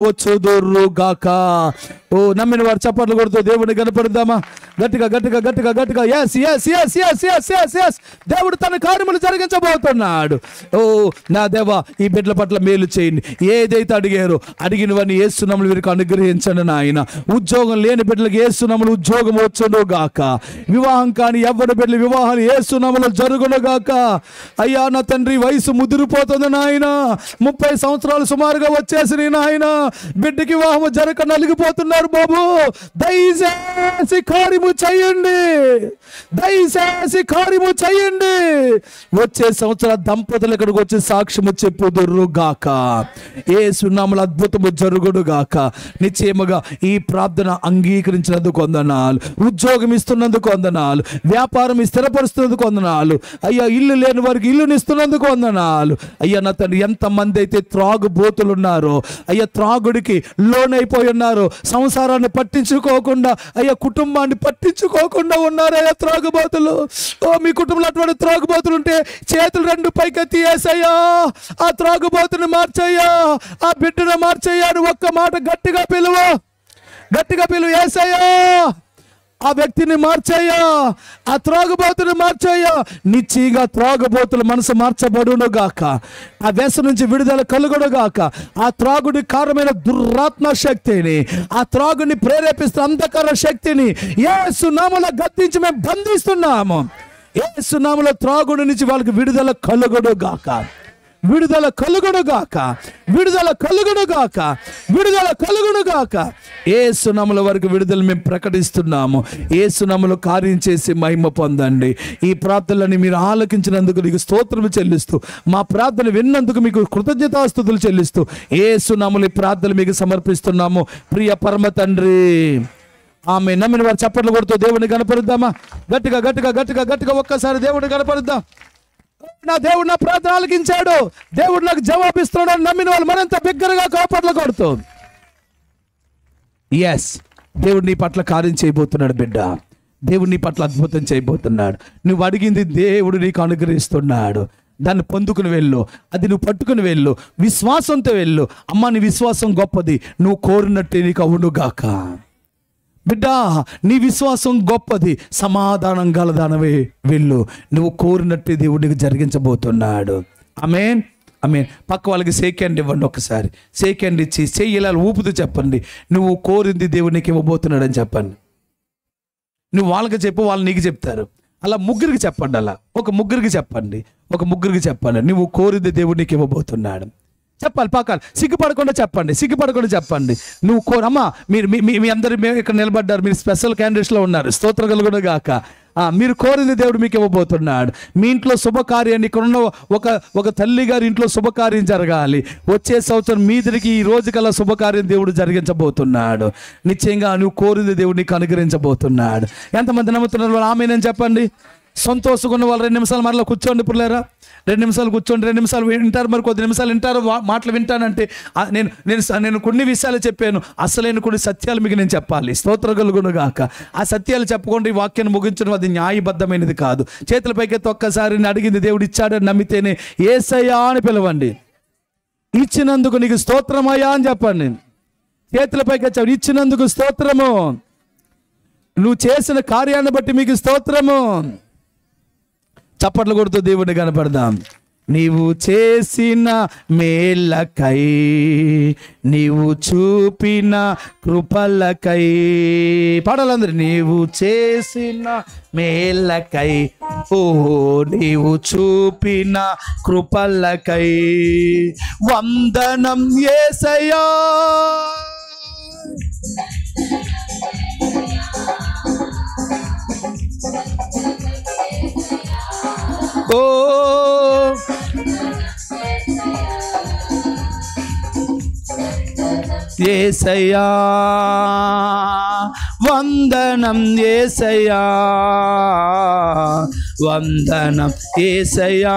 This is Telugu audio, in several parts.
వచ్చుదురుగాక. ఓ నమ్మిన వారు చప్పట్లు కొడుతూ దేవుడిని కనపడదామా? గట్టిగా గట్టిగా గట్టిగా గట్టిగా yes yes yes yes yes yes yes దేవుడు తన కార్యములు జరిగించబోతున్నాడు. ఓ నా దేవా, ఈ బిడ్డల పట్ల మేలు చేయండి. ఏదైతే అడిగారో అడిగినవన్నీ యేసునామములో వీరికి అనుగ్రహించండి నాయన. ఉద్యోగం లేని బిడ్డలకు యేసునామములో ఉద్యోగం వచ్చును గాక. వివాహం కాని ఎవరి బిడ్డల వివాహాలు యేసునామములో జరుగును గాక. అయ్యా నా తండ్రి, వయసు ముదిరిపోతుంది నాయన. 30 సంవత్సరాలు సుమారుగా వచ్చేసి నాయన బిడ్డకి వివాహం జరగక నలిగిపోతున్నారు బాబు. దయచేసి కార్యము చేయండి, దయచేసి కార్యము చేయండి. వచ్చే సంవత్సరాల దంపతులు ఇక్కడికి వచ్చి సాక్ష్యము చెప్పుదురు గాక. యేసు నామములో అద్భుతము జరుగును గాక. నిశ్చయముగా ఈ ప్రార్థన అంగీకరించినందుకు వందనాలు. ఉద్యోగం ఇస్తున్నందుకు వందనాలు. వ్యాపారం స్థిరపరుస్తున్నందుకు వందనాలు. అయ్యా, ఇల్లు లేని వారికి ఇల్లుని ఇస్తున్నందుకు వందనాలు. అయ్యా నా తండ్రి, ఎంతమంది అయితే త్రాగుబోతులు ఉన్నారో, అయ్యా త్రాగుడికి లోనైపోయి ఉన్నారు, సంసారాన్ని పట్టించుకోకుండా, అయ్యా కుటుంబాన్ని పట్టించుకోకుండా ఉన్నారు అయ్యా త్రాగుబోతులు. ఓ మీ కుటుంబంలో అటువంటి త్రాగుబోతులు ఉంటే చేతులు 2 పైకెత్తి యేసయ్యా ఆ త్రాగుబోతుని మార్చయ్యా, ఆ బిడ్డను మార్చయ్యా అని ఒక్క మాట గట్టిగా పిలువు, గట్టిగా పిలువు. యేసయ్యా ఆ వ్యక్తిని మార్చయ్యా, ఆ త్రాగుబోతుని మార్చయ్యా. నిశ్చయంగా త్రాగుబోతుల మనసు మార్చబడును గాక. ఆ వ్యసనం నుంచి విడుదల కలుగును గాక. ఆ త్రాగుడి కారణమైన దురాత్మ శక్తిని, ఆ త్రాగుని ప్రేరేపిస్తున్న అంధకార శక్తిని యేసు నామములో గద్దించి మేము బంధిస్తున్నాము. యేసు నామములో త్రాగుడి నుంచి వాళ్ళకి విడుదల కలుగును గాక. విడుదల కలుగును గాక. విడుదల కలుగును గాక. విడుదల కలుగును గాక. యేసు నామములో వరకు విడుదల మేము ప్రకటిస్తున్నాము. యేసు నామములో కార్యం చేసి మహిమ పొందండి. ఈ ప్రార్థనలని మీరు ఆలకించినందుకు నీకు స్తోత్రము చెల్లిస్తూ, మా ప్రార్థన విన్నందుకు మీకు కృతజ్ఞతాస్తుతులు చెల్లిస్తూ యేసు నామములో ఈ ప్రార్థనలు మీకు సమర్పిస్తున్నాము. ప్రియ పరమ తండ్రి, ఆమె. నమ్మిన వారు చప్పట్లు కొడుతూ దేవుడిని కనపరుద్దామా? గట్టిగా గట్టిగా గట్టిగా గట్టిగా ఒక్కసారి దేవుడిని కనపరుద్దాం. నా దేవుడు నా ప్రార్థన ఆలకించాడు, దేవుడు నాకు జవాబిస్తున్నాడు. నమ్మిన వాళ్ళు మరింత బిగ్గరగా కాపాట్లు కొడుతూ, ఎస్, దేవుడు నీ పట్ల కార్యం చేయబోతున్నాడు బిడ్డ. దేవుడు నీ పట్ల అద్భుతం చేయబోతున్నాడు. నువ్వు అడిగింది దేవుడు నీకు అనుగ్రహిస్తున్నాడు. దాన్ని పొందుకుని వెళ్ళు, అది నువ్వు పట్టుకుని వెళ్ళు, విశ్వాసంతో వెళ్ళు. అమ్మ, నీ విశ్వాసం గొప్పది, నువ్వు కోరినట్టే నీకు అవును గాక. బిడ్డ, నీ విశ్వాసం గొప్పది, సమాధానం గలదానవే వెళ్ళు. నువ్వు కోరినట్టు దేవుడు నీకు జరిగించబోతున్నాడు. ఆమేన్, ఆమేన్. పక్క వాళ్ళకి షేక్ హ్యాండ్ ఇవ్వండి. ఒకసారి షేక్ హ్యాండ్ ఇచ్చి చెయ్యిలా ఊపుతూ చెప్పండి, నువ్వు కోరింది దేవుడు నీకు ఇవ్వబోతున్నాడు అని చెప్పండి. నువ్వు వాళ్ళకి చెప్పు, వాళ్ళు నీకు చెప్తారు. అలా ముగ్గురికి చెప్పండి. అలా ఒక ముగ్గురికి చెప్పండి, ఒక ముగ్గురికి చెప్పండి, నువ్వు కోరింది దేవుడు నీకు ఇవ్వబోతున్నాడు. చెప్పాలి, పక్కన సిగ్గుపడకుండా చెప్పండి, సిగ్గుపడకుండా చెప్పండి. నువ్వు కోరమ్మా, మీ అందరు ఇక్కడ నిలబడ్డారు, మీరు స్పెషల్ క్యాండిడేట్స్లో ఉన్నారు. స్తోత్రం కలుగును గాక. మీరు కోరింది దేవుడు మీకు ఇవ్వబోతున్నాడు. మీ ఇంట్లో శుభకార్యాన్ని, ఇక్కడ ఉన్న ఒక తల్లి గారి ఇంట్లో శుభకార్యం జరగాలి. వచ్చే సంవత్సరం మీదరికి ఈ రోజు కల్లా శుభకార్యం దేవుడు జరిగించబోతున్నాడు. నిశ్చయంగా నువ్వు కోరింది దేవుడు నీకు అనుగ్రహించబోతున్నాడు. ఎంతమంది నమ్ముతున్నారు? ఆమేనని చెప్పండి. సంతోషంగా ఉన్న వాళ్ళు 2 నిమిషాలు మరలా కూర్చోండి. ఇప్పుడు లేరా? 2 నిమిషాలు కూర్చోండి. 2 నిమిషాలు వింటారు, మరి కొద్ది నిమిషాలు వింటారు. మాటలు వింటానంటే నేను కొన్ని విషయాలు చెప్పాను, అసలైన కొన్ని సత్యాలు మీకు నేను చెప్పాలి. స్తోత్రం కలుగును గాక. ఆ సత్యాలు చెప్పకుండా ఈ వాక్యాన్ని ముగించడం అది న్యాయబద్ధమైనది కాదు. చేతుల పైకెత్తి ఒక్కసారి అడిగింది దేవుడు ఇచ్చాడని నమ్మితేనే యేసయ్యా అని పిలవండి. ఇచ్చినందుకు నీకు స్తోత్రమయ్యా అని చెప్పండి. చేతుల పైకెత్తి ఇచ్చినందుకు స్తోత్రము, నువ్వు చేసిన కార్యాన్ని బట్టి మీకు స్తోత్రము. చప్పట్లు కొడుతూ దేవుడిని కనపడదాం. నీవు చేసిన మేళ్ళకై, నీవు చూపిన కృపలకై పాడాలందరూ. నీవు చేసిన మేళ్ళకై, ఓ నీవు చూపిన కృపలకై వందనం యేసయ్యా. ఓ యేసయ్యా, వందనం యేసయ్యా, వందనం యేసయ్యా,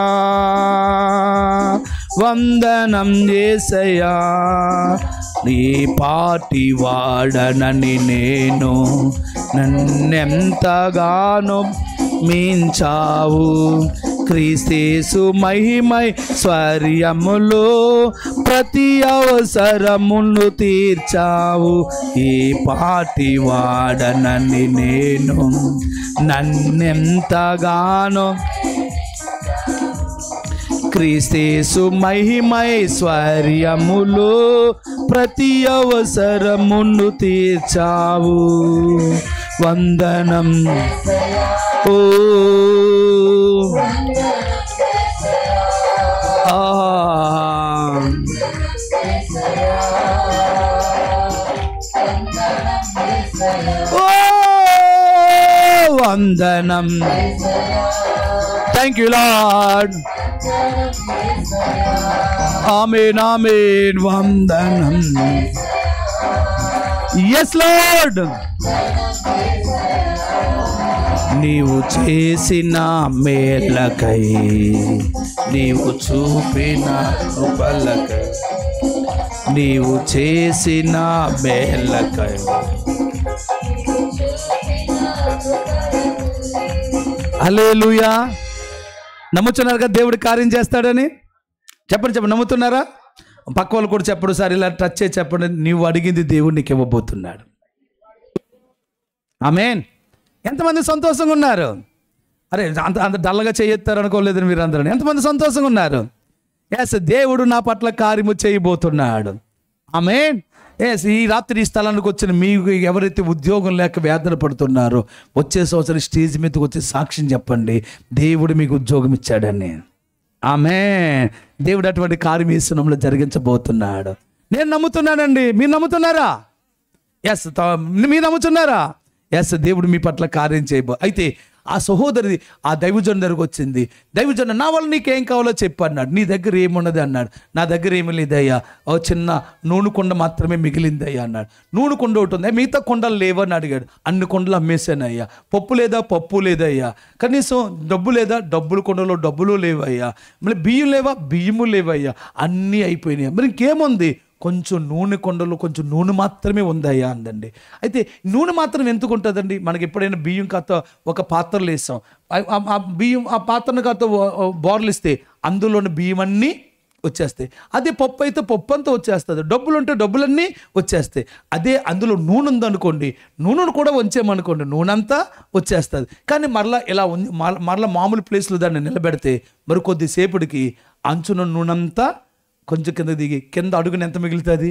వందనం యేసయ్యా. నీ పాటి వాడనని నేను నన్నెంతగానో మించావు, క్రీస్తేసు మహిమై స్వర్యములో ప్రతి అవసరమును తీర్చావు. ఈ పాటి వాడనని నేను నన్నెంతగానో క్రీస్తేసు మహిమైశ్వర్యములో ప్రతి అవసరమును తీర్చావు. వందనం ఓ వందనం. Thank you lord. Amen amen. వందనం. yes lord. నీవు చేసిన మేలకై నీవు చూపిన కృపలకై నీవు చేసిన మేలకై హల్లెలూయా. నమ్ముతున్నారా దేవుడు కార్యం చేస్తాడని? చెప్పండి చెప్పండి, నమ్ముతున్నారా? పక్క వాళ్ళు కూడా చెప్పడు సార్, ఇలా టచ్ చేసి చెప్పండి, నీవు అడిగింది దేవుడు నీకు ఇవ్వబోతున్నాడు. ఆమేన్. ఎంతమంది సంతోషంగా ఉన్నారు? అరే అంత అంత డల్లగా చేయెత్తారు అనుకోలేదు మీరు అందరూ. ఎంతమంది సంతోషంగా ఉన్నారు? ఎస్, దేవుడు నా పట్ల కార్యము చేయబోతున్నాడు. ఆమేన్. ఎస్, ఈ రాత్రి ఈ స్థలానికి వచ్చిన మీకు ఎవరైతే ఉద్యోగం లేక వేదన పడుతున్నారో వచ్చే సంవత్సరం స్టేజ్ మీదకి వచ్చి సాక్ష్యం చెప్పండి, దేవుడు మీకు ఉద్యోగం ఇచ్చాడని. ఆమేన్. దేవుడు అటువంటి కార్యం ఈ సమయంలో జరిగించబోతున్నాడు. నేను నమ్ముతున్నానండి. మీరు నమ్ముతున్నారా? ఎస్, మీరు నమ్ముతున్నారా? ఎస్, దేవుడు మీ పట్ల కార్యం చేయబో. అయితే ఆ సహోదరి ఆ దైవజన్ దగ్గరకు వచ్చింది. దైవజన్, నా వల్ల నీకేం కావాలో చెప్పు అన్నాడు. నీ దగ్గర ఏమున్నది అన్నాడు. నా దగ్గర ఏమి లేదయ్యా, ఓ చిన్న నూనె కొండ మాత్రమే మిగిలిందయ్యా అన్నాడు. నూనె కొండ ఒకటి ఉంది, మిగతా కొండలు లేవని అడిగాడు. అన్ని కొండలు అమ్మేశానయ్యా. పప్పు లేదా? పప్పు లేదయ్యా. కనీసం డబ్బు లేదా? డబ్బులు కొండలో డబ్బులు లేవయ్యా. మళ్ళీ బియ్యం లేవా? బియ్యము లేవయ్యా. అన్నీ అయిపోయినాయి. మరి ఇంకేముంది? కొంచెం నూనె కొండలో కొంచెం నూనె మాత్రమే ఉందయ్యా అందండి. అయితే నూనె మాత్రం ఎందుకు ఉంటుందండి? మనకి ఎప్పుడైనా బియ్యం కాస్త ఒక పాత్రలు వేస్తాం, ఆ బియ్యం ఆ పాత్రను కాస్త బోర్లు ఇస్తే అందులోని బియ్యం అన్నీ వచ్చేస్తాయి. అదే పప్పు అయితే పప్పు అంతా వచ్చేస్తుంది, డబ్బులు ఉంటే డబ్బులన్నీ వచ్చేస్తాయి. అదే అందులో నూనె ఉందనుకోండి, నూనెను కూడా ఉంచామనుకోండి, నూనె అంతా వచ్చేస్తుంది. కానీ మరలా ఇలా మరలా మామూలు ప్లేస్లో దాన్ని నిలబెడితే మరి కొద్దిసేపటికి అంచున నూనెంతా కొంచెం కింద దిగి కింద అడుగున ఎంత మిగులుతుంది?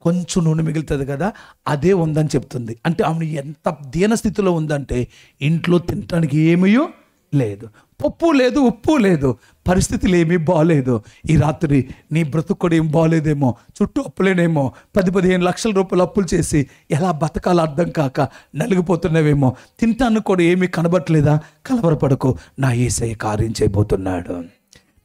కొంచెం నూనె మిగులుతుంది కదా, అదే ఉందని చెప్తుంది. అంటే ఆమె ఎంత దీనస్థితిలో ఉందంటే ఇంట్లో తినడానికి ఏమీ లేదు, పప్పు లేదు, ఉప్పు లేదు, పరిస్థితులు ఏమీ బాగాలేదు. ఈ రాత్రి నీ బ్రతుకు కూడా ఏం బాగాలేదేమో, చుట్టూ అప్పులేనేమో, 10-15 లక్షల రూపాయలు అప్పులు చేసి ఎలా బతకాలో అర్థం కాక నలిగిపోతున్నావేమో, తింటానికి కూడా ఏమీ కనబట్లేదా? కలవరపడకు, నా యేసయ్య కార్యం చేయబోతున్నాడు.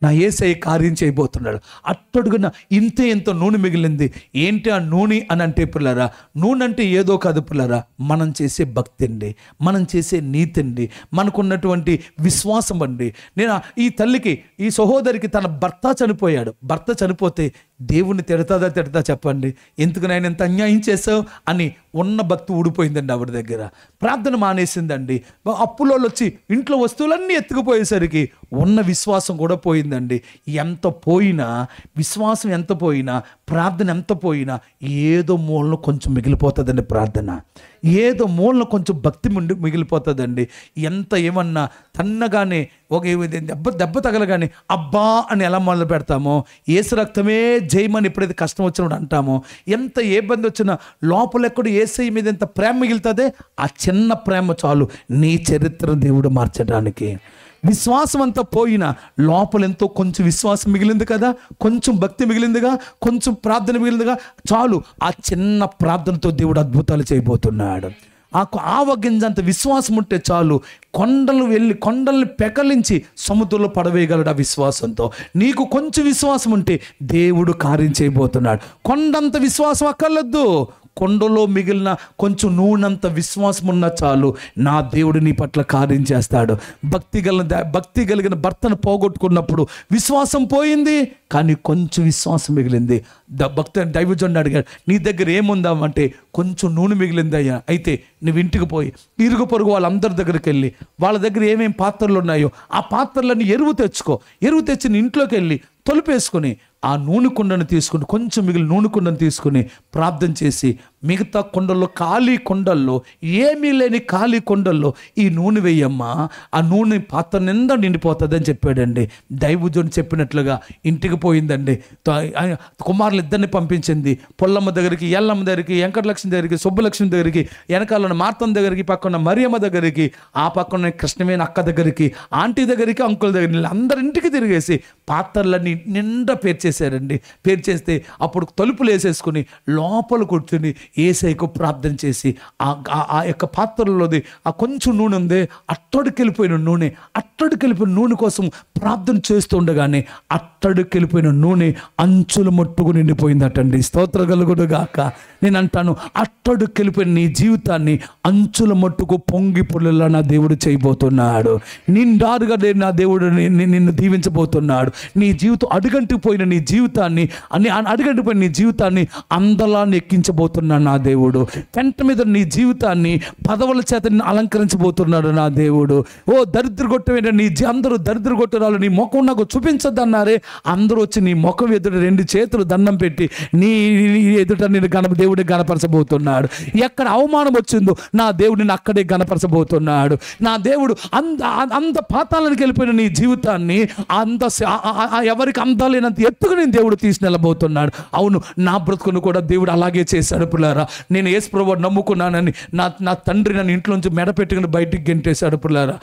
నా యేసయ్య కార్యం చేయబోతున్నాడు. అట్టడుగున ఇంతే ఎంత నూనె మిగిలింది. ఏంటి ఆ నూనె అని అంటే పిల్లరా, నూనె అంటే ఏదో కాదు పిల్లరా, మనం చేసే భక్తి అండి, మనం చేసే నీతి అండి, మనకున్నటువంటి విశ్వాసం అండి. నేను ఈ తల్లికి, ఈ సహోదరికి తన భర్త చనిపోయాడు. భర్త చనిపోతే దేవుణ్ణి తిడతా చెప్పండి, ఎందుకు నేను ఎంత అన్యాయం చేసావు అని ఉన్న భక్తి ఊడిపోయిందండి. ఆవిడ దగ్గర ప్రార్థన మానేసిందండి. అప్పులో వచ్చి ఇంట్లో వస్తువులన్నీ ఎత్తుకుపోయేసరికి ఉన్న విశ్వాసం కూడా పోయిందండి. ఎంత పోయినా, విశ్వాసం ఎంత పోయినా, ప్రార్థన ఎంత పోయినా ఏదో మూలన కొంచెం మిగిలిపోతుందండి. ప్రార్థన ఏదో మూలన కొంచెం భక్తి మిగిలిపోతుందండి. ఎంత ఏమన్నా తన్నగానే ఒక దెబ్బ తగలగానే అబ్బా అని ఎలా మొదలు పెడతామో, యేసు రక్తమే జయమని ఎప్పుడైతే కష్టం వచ్చినప్పుడు అంటామో, ఎంత ఏ ఇబ్బంది వచ్చినా లోపల ఎక్కడ యేసయ్య మీద ఎంత ప్రేమ మిగులుతుందే, ఆ చిన్న ప్రేమ చాలు నీ చరిత్ర దేవుడు మార్చడానికి. విశ్వాసం అంతా పోయినా లోపల ఎంతో కొంచెం విశ్వాసం మిగిలింది కదా, కొంచెం భక్తి మిగిలిందిగా, కొంచెం ప్రార్థన మిగిలిందిగా, చాలు ఆ చిన్న ప్రార్థనతో దేవుడు అద్భుతాలు చేయబోతున్నాడు. ఆ ఆవగింజంత విశ్వాసం ఉంటే చాలు, కొండల్ని పెకలించి సముద్రంలో పడవేయగలడు. ఆ విశ్వాసంతో నీకు కొంచెం విశ్వాసం ఉంటే దేవుడు కార్యం చేయబోతున్నాడు. కొండంత విశ్వాసం అక్కర్లేదు, కొండలో మిగిలిన కొంచెం నూనెంత విశ్వాసం ఉన్నా చాలు, నా దేవుడు నీ పట్ల కార్యం చేస్తాడు. భక్తి కలిగిన భర్తను పోగొట్టుకున్నప్పుడు విశ్వాసం పోయింది, కానీ కొంచెం విశ్వాసం మిగిలింది. దైవజనుడు అడిగాడు, నీ దగ్గర ఏముందామంటే కొంచెం నూనె మిగిలిందయ్యా. అయితే నువ్వు ఇంటికి పోయి ఇరుగు పొరుగు వాళ్ళందరి దగ్గరికి వెళ్ళి వాళ్ళ దగ్గర ఏమేమి పాత్రలు ఉన్నాయో ఆ పాత్రలన్నీ ఎరువు తెచ్చుకో. ఎరువు తెచ్చి నీ ఇంట్లోకి వెళ్ళి తలుపేసుకొని ఆ నూనె కుండను తీసుకుని, కొంచెం మిగిలిన నూనె కుండను తీసుకుని ప్రార్థన చేసి, మిగతా కుండల్లో, ఖాళీ కుండల్లో, ఏమీ లేని ఖాళీ కుండల్లో ఈ నూనె వేయమ్మా, ఆ నూనె పాత్ర నిండా నిండిపోతుంది అని చెప్పాడండి. దైవజనుడు చెప్పినట్లుగా ఇంటికి పోయిందండి. కుమారులు ఇద్దరిని పంపించింది. పొల్లమ్మ దగ్గరికి, ఎల్లమ్మ దగ్గరికి, వెంకటలక్ష్మి దగ్గరికి, సుబ్బలక్ష్మి దగ్గరికి, వెనకాల మార్తమ్మ దగ్గరికి, పక్కన మరియమ్మ దగ్గరికి, ఆ పక్కన కృష్ణవేణి అక్క దగ్గరికి, ఆంటీ దగ్గరికి, అంకుల్ దగ్గరికి, అందరింటికి తిరిగేసి పాత్రలన్నీ నిండా పేర్చేశారండి. పేర్చేస్తే అప్పుడు తలుపులు వేసేసుకుని లోపల కూర్చుని యేసయ్యకు ప్రార్థన చేసి, ఆ యొక్క పాత్రలోది ఆ కొంచెం నూనె ఉంది, అట్టడికెళ్ళిపోయిన నూనె కోసం ప్రార్థన చేస్తుండగానే అట్టడికెళ్ళిపోయిన నూనె అంచులు మట్టుకు నిండిపోయిందటండి. స్తోత్రం కలుగును గాక. నేను అంటాను, అట్టడికెళ్ళిపోయిన నీ జీవితాన్ని అంచుల మట్టుకు పొంగి పొల్లులా నా దేవుడు చేయబోతున్నాడు. నిండారుగా నా దేవుడు నిన్ను దీవించబోతున్నాడు. నీ జీవితం అడుగంటిపోయిన నీ జీవితాన్ని అందలాన్ని ఎక్కించబోతున్నాడు నా దేవుడు. పెంట మీద నీ జీవితాన్ని పదవుల చేత అలంకరించబోతున్నాడు నా దేవుడు. ఓ దరిద్ర కొట్టమైన అందరూ దరిద్ర కొట్టరాలు నీ ముఖం నాకు చూపించద్దన్నారే, అందరూ వచ్చి నీ ముఖం ఎదుట 2 చేతులు దండం పెట్టి నీ ఎదుట నేను దేవుడిని గణపరచబోతున్నాడు. ఎక్కడ అవమానం వచ్చిందో నా దేవుడిని అక్కడే గణపరచబోతున్నాడు. నా దేవుడు అంత పాతాళానికి వెళ్ళిపోయిన నీ జీవితాన్ని ఎవరికి అందలేనంత ఎత్తుకు నేను దేవుడు తీసుకెళ్ళబోతున్నాడు. అవును, నా బ్రతుకును కూడా దేవుడు అలాగే చేశాడు. పిల్లారా, నేను యేసు ప్రభువుని నమ్ముకున్నానని నా తండ్రి నన్ను ఇంట్లోంచి మెడపెట్టుకుని బయటికి గెంటేశాడు. పిల్లారా,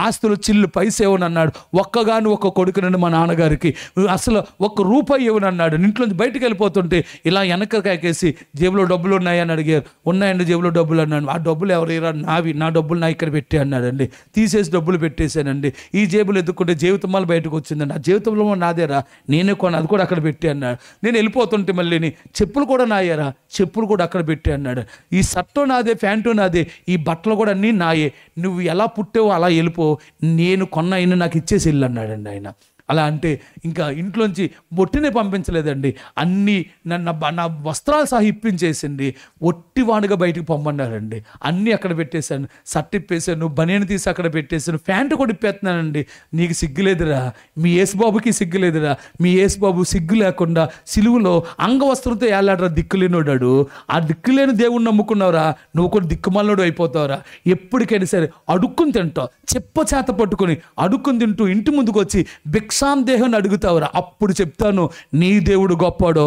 ఆస్తులు చిల్లు పైసేవనన్నాడు. ఒక్క కొడుకునని మా నాన్నగారికి అసలు ₹1 ఇవ్వనన్నాడు. ఇంట్లోంచి బయటికి వెళ్ళిపోతుంటే ఇలా వెనకకేసి జేబులో డబ్బులు ఉన్నాయని అడిగారు. ఉన్నాయండి జేబులో డబ్బులు అన్నాడు. ఆ డబ్బులు ఎవరైనా నావి, నా డబ్బులు నా ఇక్కడ పెట్టి అన్నాడండి. తీసేసి డబ్బులు పెట్టేశానండి. ఈ జేబులు ఎత్తుకుంటే జీవితమాలు బయటకు వచ్చిందండి. ఆ జీవితంలో నాదేరా, నేనే కొన, అది కూడా అక్కడ పెట్టి అన్నాడు. నేను వెళ్ళిపోతుంటే మళ్ళీని చెప్పులు కూడా నాయరా, చెప్పులు కూడా అక్కడ పెట్టి అన్నాడు. ఈ షర్టు నాదే, ప్యాంటు నాదే, ఈ బట్టలు కూడా అన్నీ నాయే, నువ్వు ఎలా పుట్టావో అలా వెళ్ళిపో, నేను కొన్న అయినా నాకు ఇచ్చేసి వెళ్ళు అన్నాడండి ఆయన. అలా అంటే ఇంకా ఇంట్లోంచి ఒట్టినే పంపించలేదండి, అన్నీ నా వస్త్రాలు సహా ఇప్పించేసింది. ఒట్టివాడుగా బయటికి పంపన్నారండి. అన్నీ అక్కడ పెట్టేశాను, షర్ట్ ఇప్పేశాను, బనియన్ తీసి అక్కడ పెట్టేశాను, ప్యాంటు కూడా ఇప్పేస్తున్నానండి. నీకు సిగ్గులేదురా, మీ యేసుబాబుకి సిగ్గులేదురా, మీ యేసుబాబు సిగ్గు లేకుండా సిలువలో అంగవస్త్రంతో ఏలాడరా దిక్కులేనోడాడు. ఆ దిక్కులేని దేవుణ్ణి నమ్ముకున్నావురా, నువ్వు కూడా దిక్కుమాలనోడు అయిపోతావురా. ఎప్పటికైనా సరే అడుక్కుని తింటావు, చెప్ప చేత పట్టుకొని అడుక్కుని తింటూ ఇంటి ముందుకు వచ్చి భిక్షాందేహం అడుగుతావురా, అప్పుడు చెప్తాను నీ దేవుడు గొప్పడో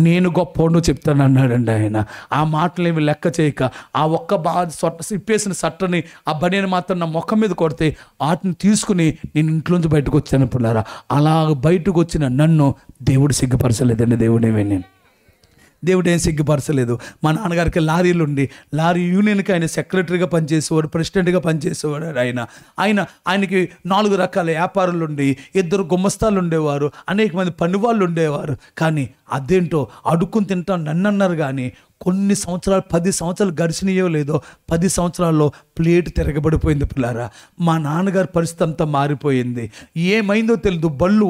నేను గొప్పడో చెప్తాను అన్నాడండి ఆయన. ఆ మాటలు ఏమి లెక్క చేయక ఆ ఇప్పేసిన సట్టని, ఆ బనియని మాత్రం నా ముఖం మీద కొడితే వాటిని తీసుకుని నేను ఇంట్లోంచి బయటకు వచ్చాను. పిల్లారా, అలా బయటకు వచ్చిన నన్ను దేవుడు సిగ్గుపరచలేదండి. దేవుడు ఏం సిగ్గుపరచలేదు. మా నాన్నగారికి లారీ యూనియన్కి ఆయన సెక్రటరీగా పనిచేసేవాడు, ప్రెసిడెంట్గా పనిచేసేవాడు. ఆయనకి 4 రకాల వ్యాపారులు ఉండి, 2 గుమస్తాలు ఉండేవారు, అనేక మంది పనివాళ్ళు ఉండేవారు. కానీ అదేంటో అడుక్కుని తింటాం నన్ను అన్నారు. కానీ కొన్ని సంవత్సరాలు, 10 సంవత్సరాలు గడిచినాయో లేదో, 10 సంవత్సరాల్లో ప్లేట్ తిరగబడిపోయింది. పిల్లారా, మా నాన్నగారి పరిస్థితి అంతా మారిపోయింది. ఏమైందో తెలియదు. బళ్ళు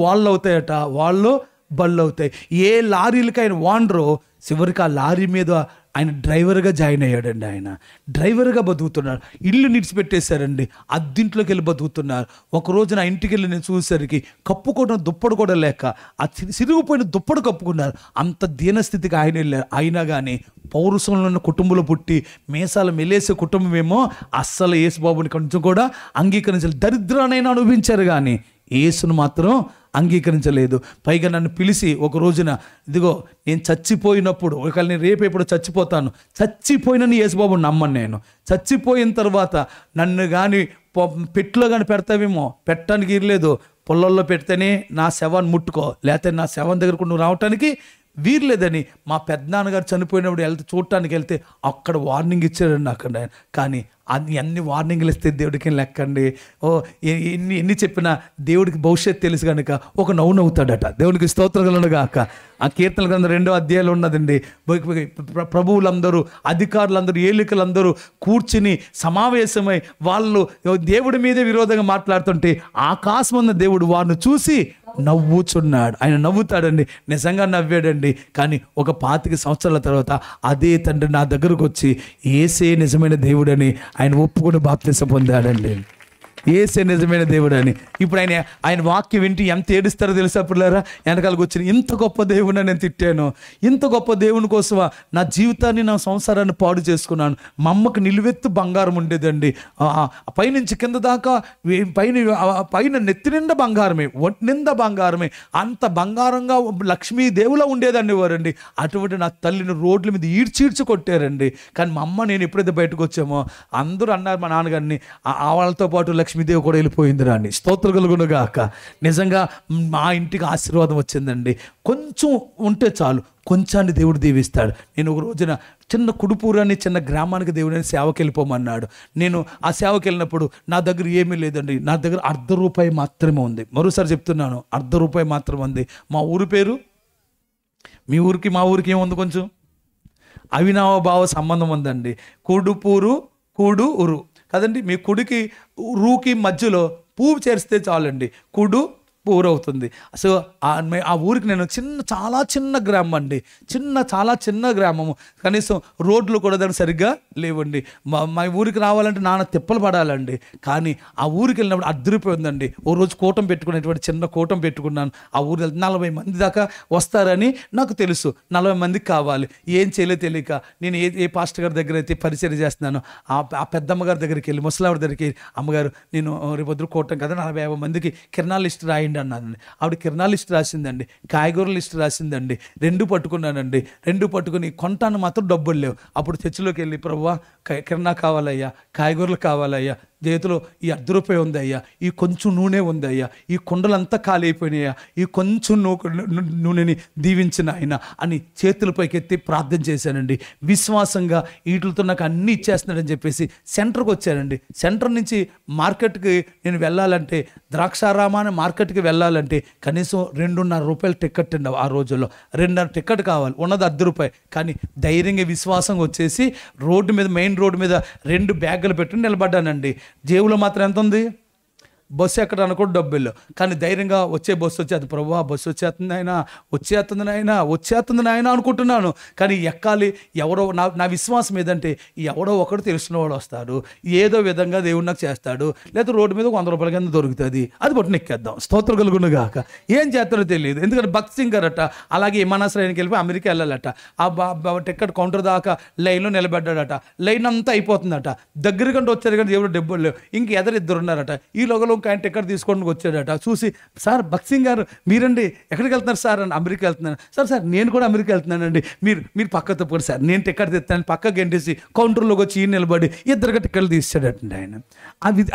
అవుతాయి. ఏ లారీలకి ఆయన వాండరో, చివరికి ఆ లారీ మీద ఆయన డ్రైవర్గా జాయిన్ అయ్యాడండి. ఆయన డ్రైవర్గా బతుకుతున్నాడు. ఇల్లు నిడిచిపెట్టేశారండి, అద్దింట్లోకి వెళ్ళి బతుకుతున్నారు. ఒకరోజు నా ఇంటికి వెళ్ళి నేను చూసేసరికి కప్పుకోవడం దుప్పడు కూడా లేక ఆ సిరిగిపోయిన దుప్పడు కప్పుకున్నారు. అంత దీనస్థితికి ఆయన వెళ్ళారు. అయినా కానీ పౌరుషంలో ఉన్న కుటుంబంలో పుట్టి మీసాలు మెలేసే కుటుంబం ఏమో అస్సలు యేసుబాబుని కొంచెం కూడా అంగీకరించాలి. దరిద్రానైనా అనుభవించారు కానీ యేసును మాత్రం అంగీకరించలేదు. పైగా నన్ను పిలిచి ఒక రోజున, ఇదిగో నేను చచ్చిపోయినప్పుడు, ఒకవేళ నేను రేపు చచ్చిపోయినని యేసుబాబు నమ్మను. నేను చచ్చిపోయిన తర్వాత నన్ను కానీ పెట్టులో కానీ పెడతావేమో, పెట్టడానికి ఇరలేదు, పొలంలో పెడితేనే నా శవాన్ని ముట్టుకో, లేకపోతే నా శవం దగ్గరకు నువ్వు రావటానికి వీర్లేదని మా పెద్దనాన్నగారు చనిపోయినప్పుడు చూడటానికి వెళ్తే అక్కడ వార్నింగ్ ఇచ్చారండి అక్కడ. కానీ అన్ని వార్నింగ్లు ఇస్తే దేవుడికి లెక్కండి. ఎన్ని చెప్పినా దేవుడికి భవిష్యత్తు తెలుసు కనుక ఒక నవ్వుతాడట. దేవునికి స్తోత్రములు గాక. ఆ కీర్తనల గ్రంథం 2వ అధ్యాయంలో ఉన్నదండి. ప్రభువులందరూ, అధికారులందరూ, ఏలికలందరూ కూర్చుని సమావేశమై వాళ్ళు దేవుడి మీదే విరోధంగా మాట్లాడుతుంటే ఆకాశం ఉన్న దేవుడు వారిని చూసి నవ్వుచున్నాడు. ఆయన నవ్వుతాడండి, నిజంగా నవ్వాడండి. కానీ ఒక 25 సంవత్సరాల తర్వాత అదే తండ్రి నా దగ్గరకు వచ్చి యేసే నిజమైన దేవుడని ఆయన ఒప్పుకొని బాప్తిసం పొందాడండి. యేసే నిజమైన దేవుడు అని. ఇప్పుడు ఆయన వాక్యం వింటే ఎంత ఏడుస్తారో తెలుసా పిల్లరా? వెనకాలకు వచ్చిన ఇంత గొప్ప దేవుని నేను తిట్టాను, ఇంత గొప్ప దేవుని కోసమా నా జీవితాన్ని, నా సంసారాన్ని పాడు చేసుకున్నాను. మా అమ్మకు నిలువెత్తు బంగారం ఉండేదండి, పైనుంచి కింద దాకా పైన నెత్తి నిండా బంగారమే, ఒంటి నిండా బంగారమే, అంత బంగారంగా లక్ష్మీదేవిలా ఉండేదండి వారండి. అటువంటి నా తల్లిని రోడ్ల మీద ఈడ్చీడ్చి కొట్టారండి. కానీ మా అమ్మ నేను ఎప్పుడైతే బయటకు వచ్చామో అందరూ అన్నారు మా నాన్నగారిని, వాళ్ళతో పాటు లక్ష్మీదేవి కూడా వెళ్ళిపోయింది రాని. స్తోత్రం కలుగును గాక. నిజంగా మా ఇంటికి ఆశీర్వాదం వచ్చిందండి. కొంచెం ఉంటే చాలు, కొంచాన్ని దేవుడు దీవిస్తాడు. నేను ఒక రోజున చిన్న కుడుపూరాన్ని, చిన్న గ్రామానికి దేవుడిని సేవకి వెళ్ళిపోమన్నాడు. నేను ఆ సేవకి వెళ్ళినప్పుడు నా దగ్గర ఏమీ లేదండి, నా దగ్గర ₹1 మాత్రమే ఉంది. మరోసారి చెప్తున్నాను, ₹1 మాత్రమే ఉంది. మా ఊరి పేరు, మీ ఊరికి మా ఊరికి ఏముంది, కొంచెం అవినావభావ సంబంధం ఉందండి. కుడుపూరు, కూడు ఉరు కదండి. మీ కుడికి రూకి మధ్యలో పువ్వు చేరిస్తే చాలండి, కుడు ఊరవుతుంది. సో ఆ ఊరికి నేను చాలా చిన్న గ్రామం అండి, చాలా చిన్న గ్రామము. కనీసం రోడ్లు కూడా దానికి సరిగ్గా లేవండి. మా ఊరికి రావాలంటే నాన్న తిప్పలు పడాలండి. కానీ ఆ ఊరికి వెళ్ళినప్పుడు అద్దరిపోయిందండి. ఓ రోజు కూటం పెట్టుకునేటువంటి చిన్న కూటం పెట్టుకున్నాను. ఆ ఊరు 40 మంది దాకా వస్తారని నాకు తెలుసు. 40 మందికి కావాలి. ఏం చేయలే తెలియక నేను ఏ పాస్టర్ గారి దగ్గర అయితే పరిచయం చేస్తున్నాను, ఆ పెద్దమ్మ గారి దగ్గరికి వెళ్ళి, ముసలావిడ దగ్గరికి, అమ్మగారు నేను రేపొద్దు కూటం కదా, 40-50 మందికి కిరణాల లిస్ట్ రాయండి అన్నానండి. ఆవిడ కిరణాల లిస్ట్ రాసిందండి, కాయగూరల లిస్ట్ రాసిందండి. 2 పట్టుకున్నానండి. 2 పట్టుకుని కొంటాను మాత్రం డబ్బులు లేవు. అప్పుడు చర్చిలోకి వెళ్ళి, ప్రభువా కిరణా కావాలయ్యా, కాయగూరలు కావాలయ్యా, చేతిలో ఈ ₹1 ఉందయ్యా, ఈ కొంచెం నూనె ఉందయ్యా, ఈ కుండలంతా ఖాళీ అయిపోయినాయా, ఈ కొంచెం నూనెని దీవించిన ఆయన అని చేతులపైకి ఎత్తి ప్రార్థన చేశానండి. విశ్వాసంగా వీటితో నాకు అన్నీ ఇచ్చేస్తున్నాడని చెప్పేసి సెంటర్కి వచ్చానండి. సెంటర్ నుంచి మార్కెట్కి నేను వెళ్ళాలంటే, ద్రాక్షారామాన మార్కెట్కి వెళ్ళాలంటే కనీసం ₹2.5 టికెట్ అండి. ఆ రోజుల్లో 2.5 టికెట్ కావాలి, ఉన్నది ₹10. కానీ ధైర్యంగా విశ్వాసంగా వచ్చేసి రోడ్డు మీద, మెయిన్ రోడ్డు మీద 2 బ్యాగులు పెట్టుకుని నిలబడ్డానండి. జేబులో మాత్రం ఎంత ఉంది, బస్సు ఎక్కడానికి కూడా డబ్బులు. కానీ ధైర్యంగా వచ్చే బస్సు వచ్చేది. ప్రభువా బస్సు వచ్చేస్తుంది నాయన అనుకుంటున్నాను. కానీ ఎక్కాలి. ఎవరో నా విశ్వాసం ఏదంటే, ఎవడో ఒకడు తెలిసిన వాడు వస్తాడు, ఏదో విధంగా దేవుడు నాకు చేస్తాడు, లేదా రోడ్డు మీద ₹100 కింద దొరుకుతుంది, అది పట్టుని ఎక్కేద్దాం. స్తోత్రం కలుగును గాక. ఏం చేస్తారో తెలియదు. ఎందుకంటే భక్త్ సింగ్ గారట అలాగే విమానాశ్రయానికి వెళ్ళిపోయి అమెరికా వెళ్ళాలట. ఆ టికెట్ కౌంటర్ దాకా లైన్లో నిలబడ్డాడట. లైన్ అంతా అయిపోతుందట. దగ్గర కంటే వచ్చారు కానీ దేవుడు డబ్బులు లేవు. ఇంక ఎదురు 2 ఉన్నారట. ఈ లోగలో ఆయన టికెట్ తీసుకోవడానికి వచ్చాడట. చూసి, సార్ భక్త్ సింగ్ గారు మీరండి, ఎక్కడికి వెళ్తున్నారు సార్ అని, అమెరికా వెళ్తున్నాను సార్ నేను కూడా అమెరికా వెళ్తున్నానండి, మీరు పక్క తప్పండి సార్, నేను టికెట్ తెస్తాను. పక్కకి గెంటేసి కౌంటర్లోకి వచ్చి నిలబడి 2 టికెట్లు తీసాడటండి ఆయన.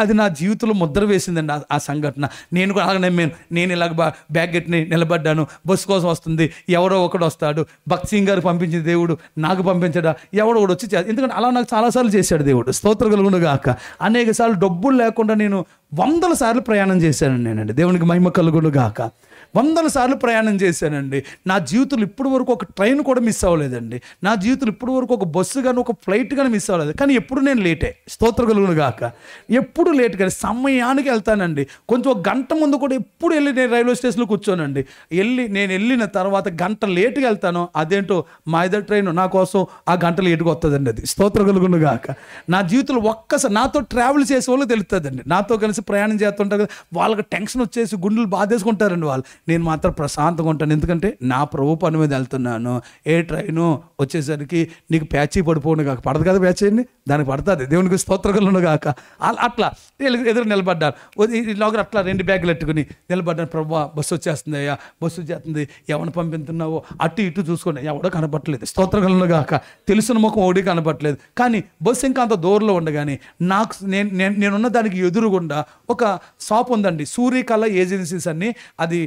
అది నా జీవితంలో ముద్ర వేసిందండి ఆ సంఘటన. నేను కూడా అలాగే నమ్మాను. నేను ఇలాగ బ్యాగ్ కట్టి నిలబడ్డాను. బస్సు కోసం వస్తుంది, ఎవరో ఒకడు వస్తాడు. భక్త్ సింగ్ గారు పంపించిన దేవుడు నాకు పంపించడా, ఎవడో ఒకడు వచ్చి ఎందుకంటే అలా నాకు చాలాసార్లు చేశాడు దేవుడు. స్తోత్రం కలుగును గాక. అనేక సార్లు డబ్బులు లేకుండా నేను 100 సార్లు ప్రయాణం చేశానండి నేనండి. దేవునికి మహిమ కలుగును గాక. 100 సార్లు ప్రయాణం చేశానండి. నా జీవితంలో ఇప్పటి వరకు ఒక ట్రైన్ కూడా మిస్ అవ్వలేదండి. నా జీవితంలో ఇప్పటి వరకు ఒక బస్సు కానీ, ఒక ఫ్లైట్ కానీ మిస్ అవ్వలేదు. కానీ ఎప్పుడు నేను లేటే. స్తోత్రం కలుగును గాక. ఎప్పుడు లేట్ కానీ సమయానికి వెళ్తానండి. కొంచెం 1 గంట ముందు కూడా ఎప్పుడు వెళ్ళి నేను రైల్వే స్టేషన్లో కూర్చోనండి. నేను వెళ్ళిన తర్వాత గంట లేటుగా వెళ్తాను. అదేంటో మా ఇద్దరు ట్రైన్ నా కోసం ఆ గంట లేటుగా వస్తుందండి. అది స్తోత్రం కలుగును గాక. నా జీవితంలో ఒక్కసారి నాతో ట్రావెల్ చేసే వాళ్ళు తెలుస్తుందండి. నాతో కలిసి ప్రయాణం చేస్తుంటారు కదా, వాళ్ళకి టెన్షన్ వచ్చేసి గుండెలు బాధేసుకుంటారండి వాళ్ళు. నేను మాత్రం ప్రశాంతంగా ఉంటాను. ఎందుకంటే నా ప్రభు పని మీద వెళ్తున్నాను. ఏ ట్రైను వచ్చేసరికి నీకు ప్యాచీ పడిపోను కాక, పడదు కదా ప్యాచీ అండి, దానికి పడుతుంది. దేవునికి స్తోత్రములు గాక. అట్లా ఎదురు నిలబడ్డాను. లోగా అట్లా 2 బ్యాగులు ఎట్టుకుని నిలబడ్డాను. ప్రభువా బస్సు వచ్చేస్తుంది అయ్యా, బస్సు వచ్చేస్తుంది, ఎవరిని పంపిస్తున్నావో అటు ఇటు చూసుకోండి, ఎవడో కనపట్లేదు. స్తోత్రములు గాక. తెలిసిన ముఖం ఓడి కనపట్లేదు. కానీ బస్సు ఇంకా అంత దూరంలో ఉండగానే నాకు నేనున్న దానికి ఎదురుగుండా ఒక షాప్ ఉందండి, సూర్యకళ ఏజెన్సీస్ అని. అది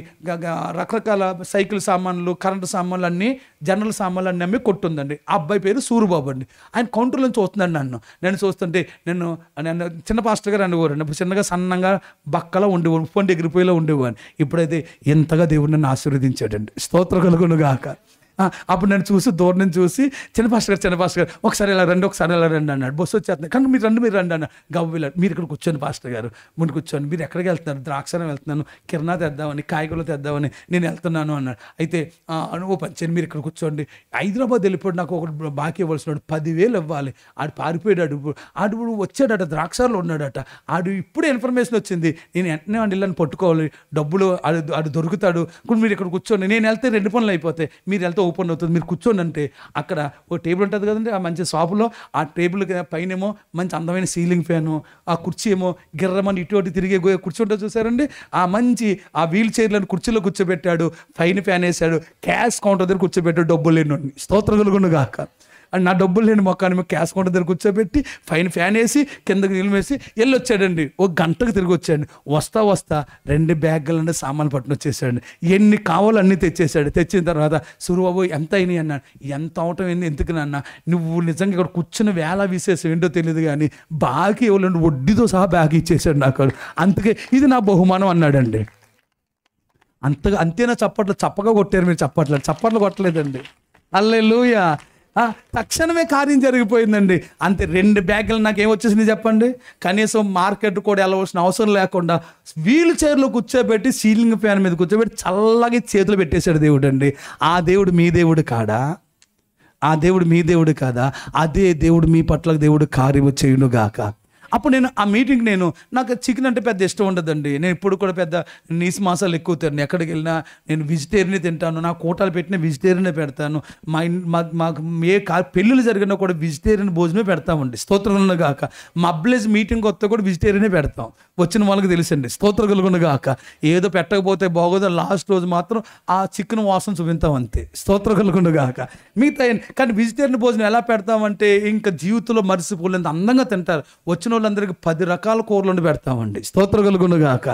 రకరకాల సైకిల్ సామాన్లు, కరెంటు సామాన్లు అన్నీ, జనరల్ సామాన్లు అన్నీ అమ్మి కొట్టుందండి. ఆ అబ్బాయి పేరు సూరిబాబు అండి. ఆయన కౌంటర్లో చూస్తున్నాడు నేను చూస్తుంటే నేను చిన్న పాస్టర్ గారు అనేవారండి. ఇప్పుడు చిన్నగా సన్నంగా బక్కలా ఉండేవాడు, ఉప్పండి ఎగిరిపోయేలా ఉండేవాడిని. ఇప్పుడైతే ఎంతగా దేవుడు నన్ను ఆశీర్వదించాడండి. స్తోత్రం కలుగును గాక. అప్పుడు నేను చూసి దూరం నుంచి చూసి చిన్న పాస్టర్ గారు ఒకసారి ఇలా రండి, ఒకసారి ఇలా రండి అన్నాడు. బస్సు వచ్చేస్తుంది, కానీ మీరు రండి అన్న గవ్విలా. మీరు ఇక్కడ కూర్చొని పాస్టర్ గారు ముందు కూర్చొని, మీరు ఎక్కడికి వెళ్తున్నారు? ద్రాక్షారం వెళ్తున్నాను, కిరణా తెద్దామని, కాయగూరలు తెద్దామని నేను వెళ్తున్నాను అన్నాడు. అయితే ఓ పంచని మీరు ఇక్కడ కూర్చోండి. హైదరాబాద్ వెళ్ళిపోయాడు, నాకు ఒకటి బాకీ ఇవ్వాల్సినాడు, 10,000 ఇవ్వాలి. ఆడు పారిపోయాడు. ఆడు వచ్చాడట, ద్రాక్షారంలో ఉన్నాడట. ఆడు ఇప్పుడే ఇన్ఫర్మేషన్ వచ్చింది, నేను వెంటనే వాడిని ఇళ్ళని పట్టుకోవాలి, డబ్బులు ఆడు దొరుకుతాడు. ఇప్పుడు మీరు ఇక్కడ కూర్చోండి, నేను వెళ్తే 2 పనులు అయిపోతాయి, మీరు వెళ్తే ఓపెన్ అవుతుంది, మీరు కూర్చోండి అంటే అక్కడ ఓ టేబుల్ ఉంటుంది కదండి, ఆ మంచి షాపులో ఆ టేబుల్ పైనేమో మంచి అందమైన సీలింగ్ ఫ్యాను, ఆ కుర్చీ ఏమో గిర్రమని ఇటు అటు తిరిగే కుర్చీ ఉంటుంది చూసారండి, ఆ మంచి ఆ వీల్ చైర్లను కుర్చీలో కూర్చోబెట్టాడు, పైన ఫ్యాన్ వేసాడు, క్యాష్ కౌంటర్ దగ్గర కూర్చోబెట్టాడు, డబ్బులు లేని. స్తోత్రం కలుగును గాక. అండ్ నా డబ్బులు లేని మొక్కాన్ని క్యాష్ కౌంటర్ దగ్గర కూర్చోబెట్టి పైన ఫ్యాన్ వేసి కిందకి నీళ్ళు వేసి వెళ్ళొచ్చాడండి. ఒక గంటకు తిరిగి వచ్చాడు. వస్తా 2 బ్యాగులంటే సామాన్లు పట్టుకుని వచ్చేసాడు. ఎన్ని కావాలో అన్నీ తెచ్చేసాడు. తెచ్చిన తర్వాత సూరిబాబు ఎంత అయినాయి అన్నాడు. ఎంత అవటం ఏంది, ఎందుకు నాన్న, నువ్వు నిజంగా ఇక్కడ కూర్చుని వేళ వీసేసి ఏంటో తెలియదు కానీ బాగా ఇవ్వాలండి, వడ్డీతో సహా బ్యాగ్ ఇచ్చేసాడు నాకు. అందుకే ఇది నా బహుమానం అన్నాడండి. అంతేనా? చప్పగా కొట్టారు మీరు. చప్పట్లు కొట్టలేదండి. హల్లెలూయా. తక్షణమే కార్యం జరిగిపోయిందండి. అంతే. 2 బ్యాగులు నాకేం వచ్చేసింది చెప్పండి. కనీసం మార్కెట్ కూడా వెళ్ళవలసిన అవసరం లేకుండా వీల్ చైర్లో కూర్చోబెట్టి సీలింగ్ ఫ్యాన్ మీద కూర్చోబెట్టి చల్లగా చేతులు పెట్టేశాడు దేవుడు అండి. ఆ దేవుడు మీ దేవుడు కాదా? ఆ దేవుడు మీ దేవుడు కాదా? అదే దేవుడు మీ పట్ల దేవుడు కార్యము చేయును గాక. అప్పుడు ఆ మీటింగ్ నాకు చికెన్ అంటే పెద్ద ఇష్టం ఉండదండి. నేను ఇప్పుడు కూడా పెద్ద నీసు మాసాలు ఎక్కువ తిన్నాను. ఎక్కడికి వెళ్ళినా నేను వెజిటేరియనే తింటాను. నా కూటాలు పెట్టిన వెజిటేరియనే పెడతాను. మాకు పెళ్ళిళ్ళు జరిగినా కూడా వెజిటేరియన్ భోజనమే పెడతామండి. స్తోత్రం గాక. మా అబ్లేజ్ మీటింగ్ వస్తే కూడా వెజిటేరియనే పెడతాం. వచ్చిన వాళ్ళకి తెలుసండి. స్తోత్రం కలుగును గాక. ఏదో పెట్టకపోతే బాగోదో, లాస్ట్ రోజు మాత్రం ఆ చికెన్ వాసన చూపిస్తాం అంతే. స్తోత్రం కలుగును గాక. మిగతా కానీ వెజిటేరియన్ భోజనం ఎలా పెడతామంటే ఇంకా జీవితంలో మరిసిపోలేంత అందంగా తింటారు. వచ్చిన వాళ్ళందరికీ 10 రకాల కూరలు పెడతామండి. స్తోత్రం కలుగును గాక.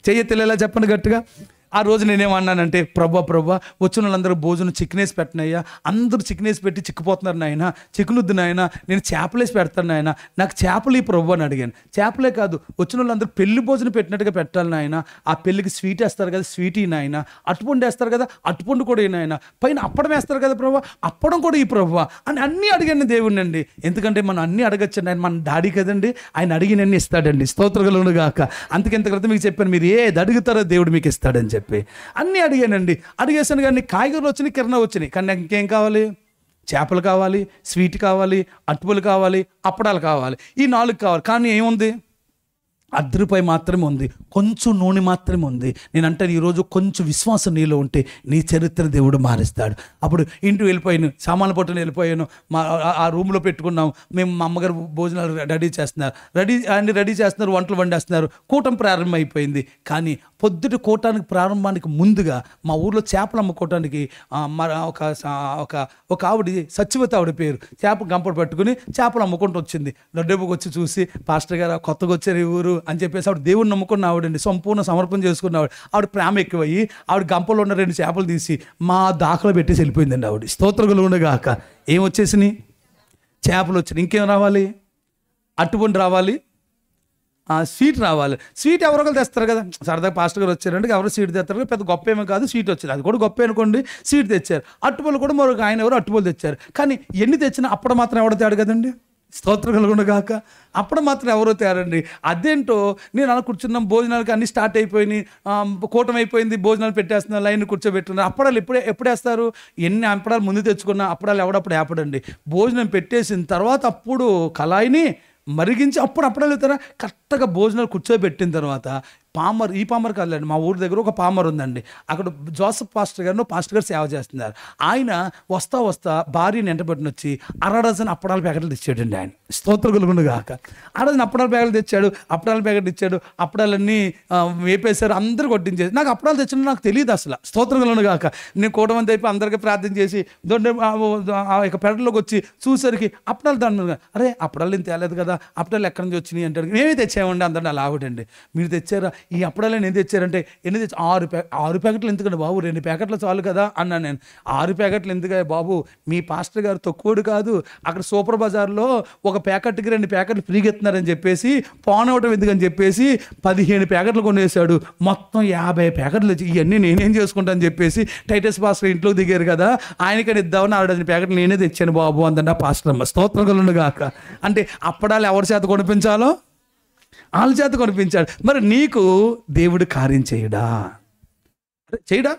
చెయ్యెత్తేలా చెప్పండి గట్టిగా. ఆ రోజు నేనేమన్నానంటే, ప్రభా వచ్చిన వాళ్ళందరూ భోజనం చికెన్ వేసి పెట్టినయ్యా, అందరూ చికెన్ వేసి పెట్టి చిక్కిపోతున్నారు నాయన, చికెన్ వద్దు నాయన, నేను చేపలేసి పెడతాను నాయన, నాకు చేపలు ఈ ప్రభు అని అడిగాను. చేపలే కాదు, వచ్చిన వాళ్ళందరూ పెళ్లి భోజనం పెట్టినట్టుగా పెట్టాలి నాయన. ఆ పెళ్ళికి స్వీట్ వేస్తారు కదా, స్వీట్ ఈ నాయన, అట్టుపండు వేస్తారు కదా, అట్టుపండు కూడా ఈ నాయన, పైన అప్పడం వేస్తారు కదా ప్రభు, అప్పడం కూడా ఈ ప్రభు అని అన్నీ అడిగాను దేవుడిని అండి. ఎందుకంటే మనం అన్నీ అడగచ్చండి. ఆయన మన డాడీ కదండి, ఆయన అడిగినన్ని ఇస్తాడండి. స్తోత్రగలను గాక. అందుకెంత క్రితం మీకు చెప్పాను, మీరు ఏది అడుగుతారో దేవుడు మీకు ఇస్తాడని చెప్పి అన్నీ అడిగానండి. అడిగేసాను కానీ కాయగూరలు వచ్చినాయి, కిరణా వచ్చినాయి. కానీ నాకు ఇంకేం కావాలి? చేపలు కావాలి, స్వీట్ కావాలి, అటుపులు కావాలి, అప్పడాలు కావాలి, ఈ 4 కావాలి. కానీ ఏముంది? ₹10 మాత్రమే ఉంది, కొంచెం నూనె మాత్రమే ఉంది. నేను అంటే ఈరోజు కొంచెం విశ్వాసం నీలో ఉంటే నీ చరిత్ర దేవుడు మారుస్తాడు. అప్పుడు ఇంటికి వెళ్ళిపోయాను, సామాన్లు పట్టుకుని వెళ్ళిపోయాను. ఆ రూమ్లో పెట్టుకున్నాం మేము. మా అమ్మగారు భోజనాలు రెడీ చేస్తున్నారు, వంటలు వండేస్తున్నారు. కూటం ప్రారంభమైపోయింది. కానీ పొద్దుటి కూటానికి ప్రారంభానికి ముందుగా మా ఊర్లో చేపలు అమ్ముకోవటానికి ఒక ఆవిడ, సత్యవతి ఆవిడ పేరు, చేప గంపడు పట్టుకుని చేపలు అమ్ముకుంటూ వచ్చింది. దొడ్డెబ్బకి వచ్చి చూసి, పాస్టర్ గారు కొత్తగా వచ్చారు ఈ ఊరు అని చెప్పేసి ఆవిడ దేవుడిని నమ్ముకున్న ఆవిడండి, సంపూర్ణ సమర్పణ చేసుకున్న ఆవిడ ప్రేమ ఎక్కువయ్యి ఆవిడ గంపలో ఉన్న 2 చేపలు తీసి మా దాఖలో పెట్టేసి వెళ్ళిపోయిందండి ఆవిడ. స్తోత్రగులు ఉండగాక. ఏం వచ్చేసినాయి? చేపలు వచ్చినాయి. ఇంకేం రావాలి? అట్టుపండు రావాలి, స్వీట్ రావాలి. స్వీట్ ఎవరొకరు తెస్తారు కదా, సరదాగా పాస్టర్ గారు వచ్చారంటే ఎవరో స్వీట్ తెస్తారు కదా, పెద్ద గొప్ప ఏమో కాదు, స్వీట్ వచ్చింది, అది కూడా గొప్ప అనుకోండి. స్వీట్ తెచ్చారు. అట్టుపళ్ళు కూడా మరొక ఆయన ఎవరు అట్టుపళ్ళు తెచ్చారు. కానీ ఎన్ని తెచ్చినా అప్పుడు మాత్రం ఎవడో తేడు కదండి. స్తోత్రం కలుగునగాక. అప్పుడు మాత్రం ఎవరో తేరండి. అదేంటో నేను అలా కూర్చున్నాం, భోజనాలకి అన్నీ స్టార్ట్ అయిపోయినాయి, కూటమి అయిపోయింది, భోజనాలు పెట్టేస్తున్నారు, లైన్ కూర్చోబెట్టున్నారు. అప్పడాలు ఎప్పుడు వేస్తారు? ఎన్ని అప్పడాలు ముందు తెచ్చుకున్నా అప్పడాలు ఎవడప్పుడు వేపడండి. భోజనం పెట్టేసిన తర్వాత అప్పుడు కళాయిని మరిగించి అప్పుడు అప్పడాలు వెళ్తారా. కరెక్ట్గా భోజనాలు కూర్చోబెట్టిన తర్వాత ఈ పామర్ కాదులేండి, మా ఊరి దగ్గర ఒక పామర్ ఉందండి. అక్కడ జోసఫ్ పాస్టర్ గారు సేవ చేస్తున్నారు. ఆయన వస్తా భార్యని ఎంటబెట్టిన వచ్చి 1/2 డజన్ అప్పడాల ప్యాకెట్లు తెచ్చాడండి ఆయన. స్తోత్రం కలుగును గాక. 1/2 డజన్ అప్పడాల ప్యాకెట్లు తెచ్చాడు, అప్పడాల ప్యాకెట్ ఇచ్చాడు. అప్పడాలన్నీ వేపేశారు, అందరూ కొట్టించేసి. నాకు అప్పడాలు తెచ్చిన నాకు తెలియదు అసలు. స్తోత్రం కలుగును గాక. నేను కూటమంది అయిపోయి అందరికీ ప్రార్థన చేసి ఇక పెరట్లోకి వచ్చి చూసరికి అప్పడాలు దాని మీద, అరే అప్పడాలు నేను తేలేదు కదా, అప్పడాలు ఎక్కడి నుంచి వచ్చినాయి అంటాడు. మేమే తెచ్చామండి అందరిని. అలా ఆవిడండి, మీరు తెచ్చారా? ఈ అప్పడాలు ఎన్ని తెచ్చారంటే ఎన్ని తెచ్చి 6 ప్యాకెట్లు ఎందుకండి బాబు, 2 ప్యాకెట్లు చాలు కదా అన్నాను నేను. 6 ప్యాకెట్లు ఎందుకు బాబు, మీ పాస్టర్ గారు తక్కువడు కాదు, అక్కడ సూపర్ బజార్లో ఒక ప్యాకెట్కి 2 ప్యాకెట్లు ఫ్రీగా ఇస్తున్నారని చెప్పేసి పాన్ అవడం ఎందుకని చెప్పేసి 15 ప్యాకెట్లు కొనేసాడు. మొత్తం 50 ప్యాకెట్లు వచ్చి ఇవన్నీ నేనేం చేసుకుంటానని చెప్పేసి టైటస్ పాస్టర్ ఇంట్లో దిగారు కదా, ఆయనకని ఇద్దామని 6 ప్యాకెట్లు నేనే తెచ్చాను బాబు అందన్న పాస్టర్ అమ్మ. స్తోత్రం కలుగును గాక. అంటే అప్పడాలు ఎవరి చేత కొనిపించాలో వాళ్ళ చేత కొనిపించాడు. మరి నీకు దేవుడు కార్యం చేయడా? చేయడా?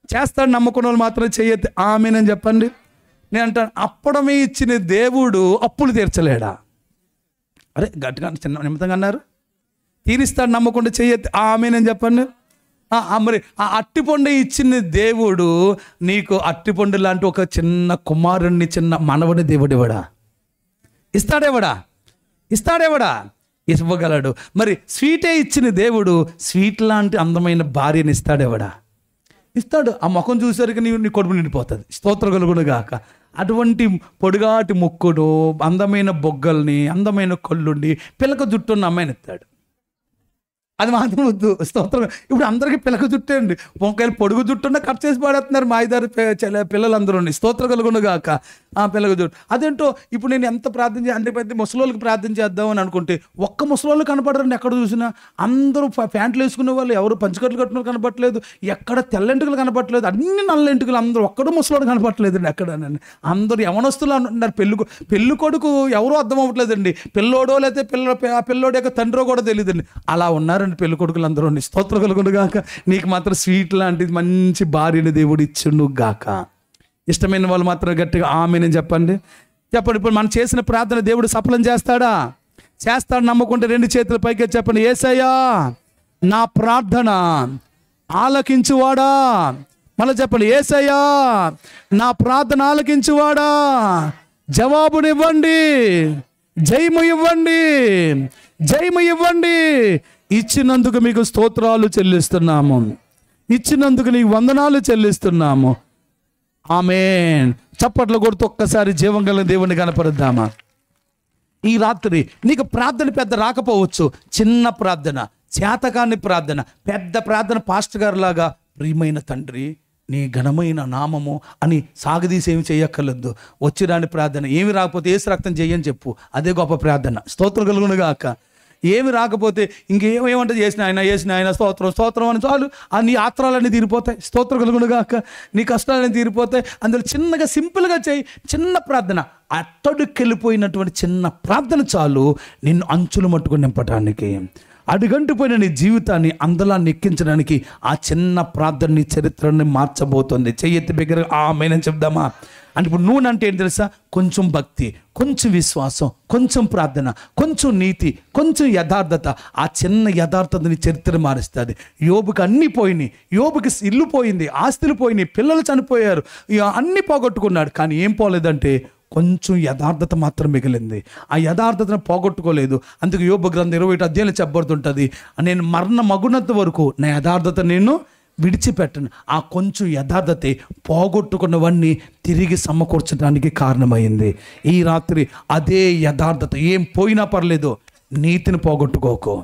చేస్తాడు. నమ్ముకున్న వాళ్ళు మాత్రం చేయొద్దు. ఆమేనని చెప్పండి. నేను అంటాను, అప్పడమే ఇచ్చిన దేవుడు అప్పులు తీర్చలేడా? అరే గట్టిగా చిన్న నిమితంగా అన్నారు. తీరుస్తాడు. నమ్మకుండా చేయొద్దు. ఆమేనని చెప్పండి. మరి ఆ అట్టిపండు ఇచ్చిన దేవుడు నీకు అట్టిపండు లాంటి ఒక చిన్న కుమారుణ్ణి, చిన్న మనవని దేవుడు ఇవ్వడా? ఇస్తాడేవడా? ఇవ్వగలడు. మరి స్వీటే ఇచ్చిన దేవుడు స్వీట్ లాంటి అందమైన భార్యని ఇస్తాడేవడా? ఇస్తాడు. ఆ ముఖం చూసరికి నీ కడుపు నిండిపోతుంది. స్తోత్రం కలుగును గాక. అటువంటి పొడుగాటి ముక్కుడు, అందమైన బొగ్గల్ని, అందమైన కళ్ళుండి పిల్లక జుట్టున్న అమ్మాయిని ఇస్తాడు. అది మాత్రం వద్దు. స్తోత్రం. ఇప్పుడు అందరికీ పిల్లక జుట్టే అండి. ఒకవేళ పొడుగు జుట్టున్న కట్ చేసి పాడేస్తున్నారు మా 5-6 పిల్లలందరూ. స్తోత్రం కలుగును గాక. పిల్లక జుట్టు అదేంటో. ఇప్పుడు నేను ఎంత ప్రార్థన అంటే పెద్ద ముసలోళ్ళకి ప్రార్థన చేద్దామని అనుకుంటే ఒక్క ముసలోళ్ళు కనపడరండి. ఎక్కడ చూసినా అందరూ ప్యాంట్లు వేసుకునే వాళ్ళు, ఎవరు పంచకట్లు కట్టుకుని కనపట్లేదు, ఎక్కడ తెల్లెంటుకలు కనపట్లేదు, అన్ని నల్లెంటుకలు, అందరూ ఒక్కడు ముసలోడు కనపట్లేదండి ఎక్కడనండి. అందరూ యవనస్తులు అంటున్నారు. పెళ్ళి కొడుకు ఎవరో అర్థం అవ్వట్లేదండి. పిల్లోడో లేకపోతే పిల్లోడు యొక్క తండ్రో కూడా తెలియదండి. అలా ఉన్నారండి పెళ్లి కొడుకులు అందరూ. స్తోత్రం కలుగును గాక. నీకు మాత్రం స్వీట్ లాంటిది మంచి భార్యని దేవుడు ఇచ్చును గాక. ఇష్టమైన వాళ్ళు మాత్రం గట్టిగా ఆమేనని చెప్పండి. ఇప్పుడు మనం చేసిన ప్రార్థన దేవుడు సఫలం చేస్తాడా? చేస్తాడు. నమ్మకుంటే 2 చేతుల పైకి చెప్పండి. యేసయ్యా నా ప్రార్థన ఆలకించువాడా. మళ్ళీ చెప్పండి. యేసయ్యా నా ప్రార్థన ఆలకించువాడా, జవాబునివ్వండి, జయము ఇవ్వండి, జయము ఇవ్వండి. ఇచ్చినందుకు మీకు స్తోత్రాలు చెల్లిస్తున్నాము, ఇచ్చినందుకు నీకు వందనాలు చెల్లిస్తున్నాము. ఆమేన్. చప్పట్లు కొడుతూ ఒక్కసారి జీవం కలిగిన దేవుణ్ణి కనపరుద్దామా? ఈ రాత్రి నీకు ప్రార్థన పెద్ద రాకపోవచ్చు. చిన్న ప్రార్థన, చేతకాని ప్రార్థన, పెద్ద ప్రార్థన పాస్టర్ గారు లాగా ప్రియమైన తండ్రి నీ ఘనమైన నామము అని సాగదీసి ఏమి చేయక్కర్లేదు. వచ్చి రాని ప్రార్థన. ఏమి రాకపోతే యేసు రక్తం చెయ్యని చెప్పు. అదే గొప్ప ప్రార్థన. స్తోత్రం కలుగును గాక. ఏమి రాకపోతే ఇంకేమంటే చేసిన ఆయన స్తోత్రం అని చాలు. నీ ఆత్రాలన్నీ తీరిపోతాయి. స్తోత్రం కలుగును గాక. నీ కష్టాలన్నీ తీరిపోతాయి. అందులో చిన్నగా సింపుల్గా చేయి. చిన్న ప్రార్థన, అట్టడుకెళ్ళిపోయినటువంటి చిన్న ప్రార్థన చాలు నిన్ను అంచులు మట్టుకుని నింపటానికి. అడుగంటిపోయిన నీ జీవితాన్ని అందలాన్ని ఎక్కించడానికి ఆ చిన్న ప్రార్థన నీ చరిత్రని మార్చబోతుంది. చెయ్యెత్తి బిగ్గర ఆమేనని చెప్దామా? అంటే ఇప్పుడు నూనె అంటే ఏంటి తెలుసా? కొంచెం భక్తి, కొంచెం విశ్వాసం, కొంచెం ప్రార్థన, కొంచెం నీతి, కొంచెం యథార్థత. ఆ చిన్న యథార్థతని చరిత్ర మారుస్తుంది. యోబుకి అన్నీ పోయినాయి. యోబుకి ఇల్లు పోయింది, ఆస్తులు పోయినాయి, పిల్లలు చనిపోయారు, అన్నీ పోగొట్టుకున్నాడు. కానీ ఏం పోలేదంటే కొంచెం యథార్థత మాత్రం మిగిలింది. ఆ యథార్థతను పోగొట్టుకోలేదు. అందుకు యోబు గ్రంథం 21 అధ్యాయంలో చెప్పబడుతుంటుంది, నేను మరణ మగునంత వరకు నా యథార్థత నేను విడిచిపెట్టను. ఆ కొంచెం యథార్థతే పోగొట్టుకున్నవన్నీ తిరిగి సమకూర్చడానికి కారణమైంది. ఈ రాత్రి అదే యథార్థత. ఏం పోయినా పర్లేదు, నీతిని పోగొట్టుకోకు.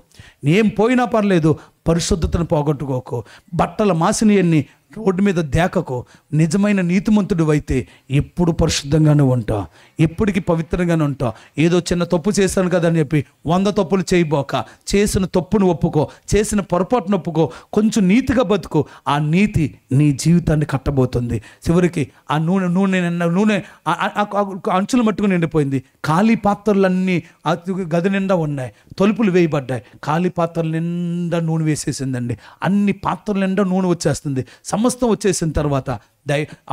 ఏం పోయినా పర్లేదు, పరిశుద్ధతను పోగొట్టుకోకు. బట్టల మాసినయన్ని రోడ్డు మీద దేకకు. నిజమైన నీతిమంతుడు అయితే ఎప్పుడు పరిశుద్ధంగానే ఉంటావు, ఎప్పటికీ పవిత్రంగానే ఉంటావు. ఏదో చిన్న తప్పు చేశాను కదా అని చెప్పి 100 తప్పులు చేయబోక. చేసిన తప్పును ఒప్పుకో, చేసిన పొరపాటును ఒప్పుకో, కొంచెం నీతిగా బతుకు. ఆ నీతి నీ జీవితాన్ని కట్టబోతుంది. చివరికి ఆ నూనె అంచులు మట్టుకు నిండిపోయింది. ఖాళీ పాత్రలన్నీ గది నిండా ఉన్నాయి, తలుపులు వేయబడ్డాయి. ఖాళీ పాత్రల నిండా నూనె వేసేసిందండి. అన్ని పాత్రల నిండా నూనె వచ్చేస్తుంది. సమస్తం వచ్చేసిన తర్వాత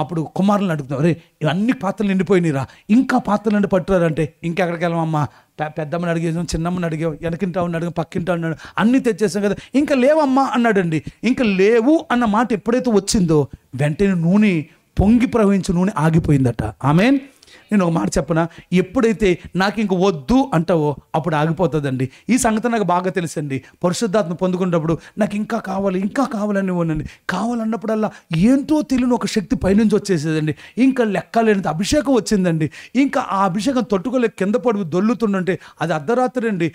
అప్పుడు కుమారులను అడుగుతాం, అరే ఇవన్నీ పాత్రలు నిండిపోయినాయిరా, ఇంకా పాత్రలు నిండి పట్టురారంటే ఇంకెక్కడికి వెళ్ళమమ్మా? పెద్దమ్మని అడిగేసాం, చిన్నమ్మని అడిగాం, వెనకింటామని అడిగాం, పక్కింటా అన్నాడు, అన్నీ తెచ్చేసాం కదా, ఇంకా లేవమ్మా అన్నాడండి. ఇంకా లేవు అన్న మాట ఎప్పుడైతే వచ్చిందో వెంటనే నూనె పొంగి ప్రవహించి నూనె ఆగిపోయిందట. ఆమేన్. నేను ఒక మాట చెప్పనా, ఎప్పుడైతే నాకు ఇంక వద్దు అంటావో అప్పుడు ఆగిపోతుందండి. ఈ సంగతి నాకు బాగా తెలుసండి. పరిశుద్ధాత్మ పొందుకున్నప్పుడు నాకు ఇంకా కావాలని ఉండండి. కావాలన్నప్పుడల్లా ఏంటో తెలియని ఒక శక్తి పైనుంచి వచ్చేసేదండి. ఇంకా లెక్కలేనంత అభిషేకం వచ్చిందండి. ఇంకా ఆ అభిషేకం తట్టుకోలేక కింద పడి దొల్లుతుండంటే అది అర్ధరాత్రి అండి,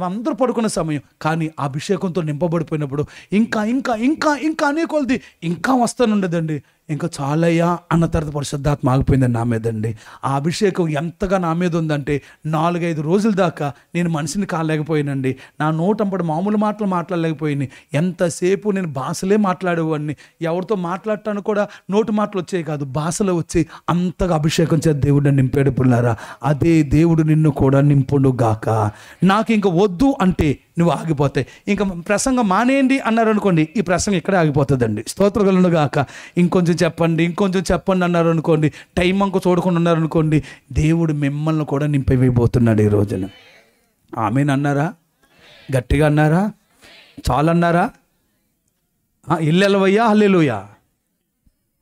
అందరూ పడుకున్న సమయం. కానీ ఆ అభిషేకంతో నింపబడిపోయినప్పుడు ఇంకా ఇంకా ఇంకా ఇంకా అనే కొలది ఇంకా వస్తానుండదండి. ఇంకా చాలయ్యా అన్న తర్వాత పరిశుద్ధాత్మ ఆగిపోయిందండి నా మీదండి. ఆ అభిషేకం ఎంతగా నా మీద ఉందంటే 4-5 రోజుల దాకా నేను మనిషిని కాలేకపోయానండి. నా నోటంపడి మామూలు మాటలు మాట్లాడలేకపోయింది. ఎంతసేపు నేను భాషలే మాట్లాడేవాడిని. ఎవరితో మాట్లాడటానికి కూడా నోటి మాటలు వచ్చాయి కాదు, భాషలో వచ్చి అంతగా అభిషేకం చేత దేవుడు నింపాడు. పుల్లారా, అదే దేవుడు నిన్ను కూడా నింపుడు గాక. నాకు ఇంక వద్దు అంటే నువ్వు ఆగిపోతాయి. ఇంకా ప్రసంగం మానేయండి అన్నారు అనుకోండి, ఈ ప్రసంగం ఇక్కడే ఆగిపోతుందండి. స్తోత్రగలను గాక. ఇంకొంచెం చెప్పండి అన్నారు అనుకోండి, టైం అంక చూడకుండా ఉన్నారు అనుకోండి, దేవుడు మిమ్మల్ని కూడా నింపివేయబోతున్నాడు ఈ రోజున. ఆమెన్ అన్నారా? గట్టిగా అన్నారా? చాలన్నారా? ఇల్లెలవయ్యా హల్లెలూయా.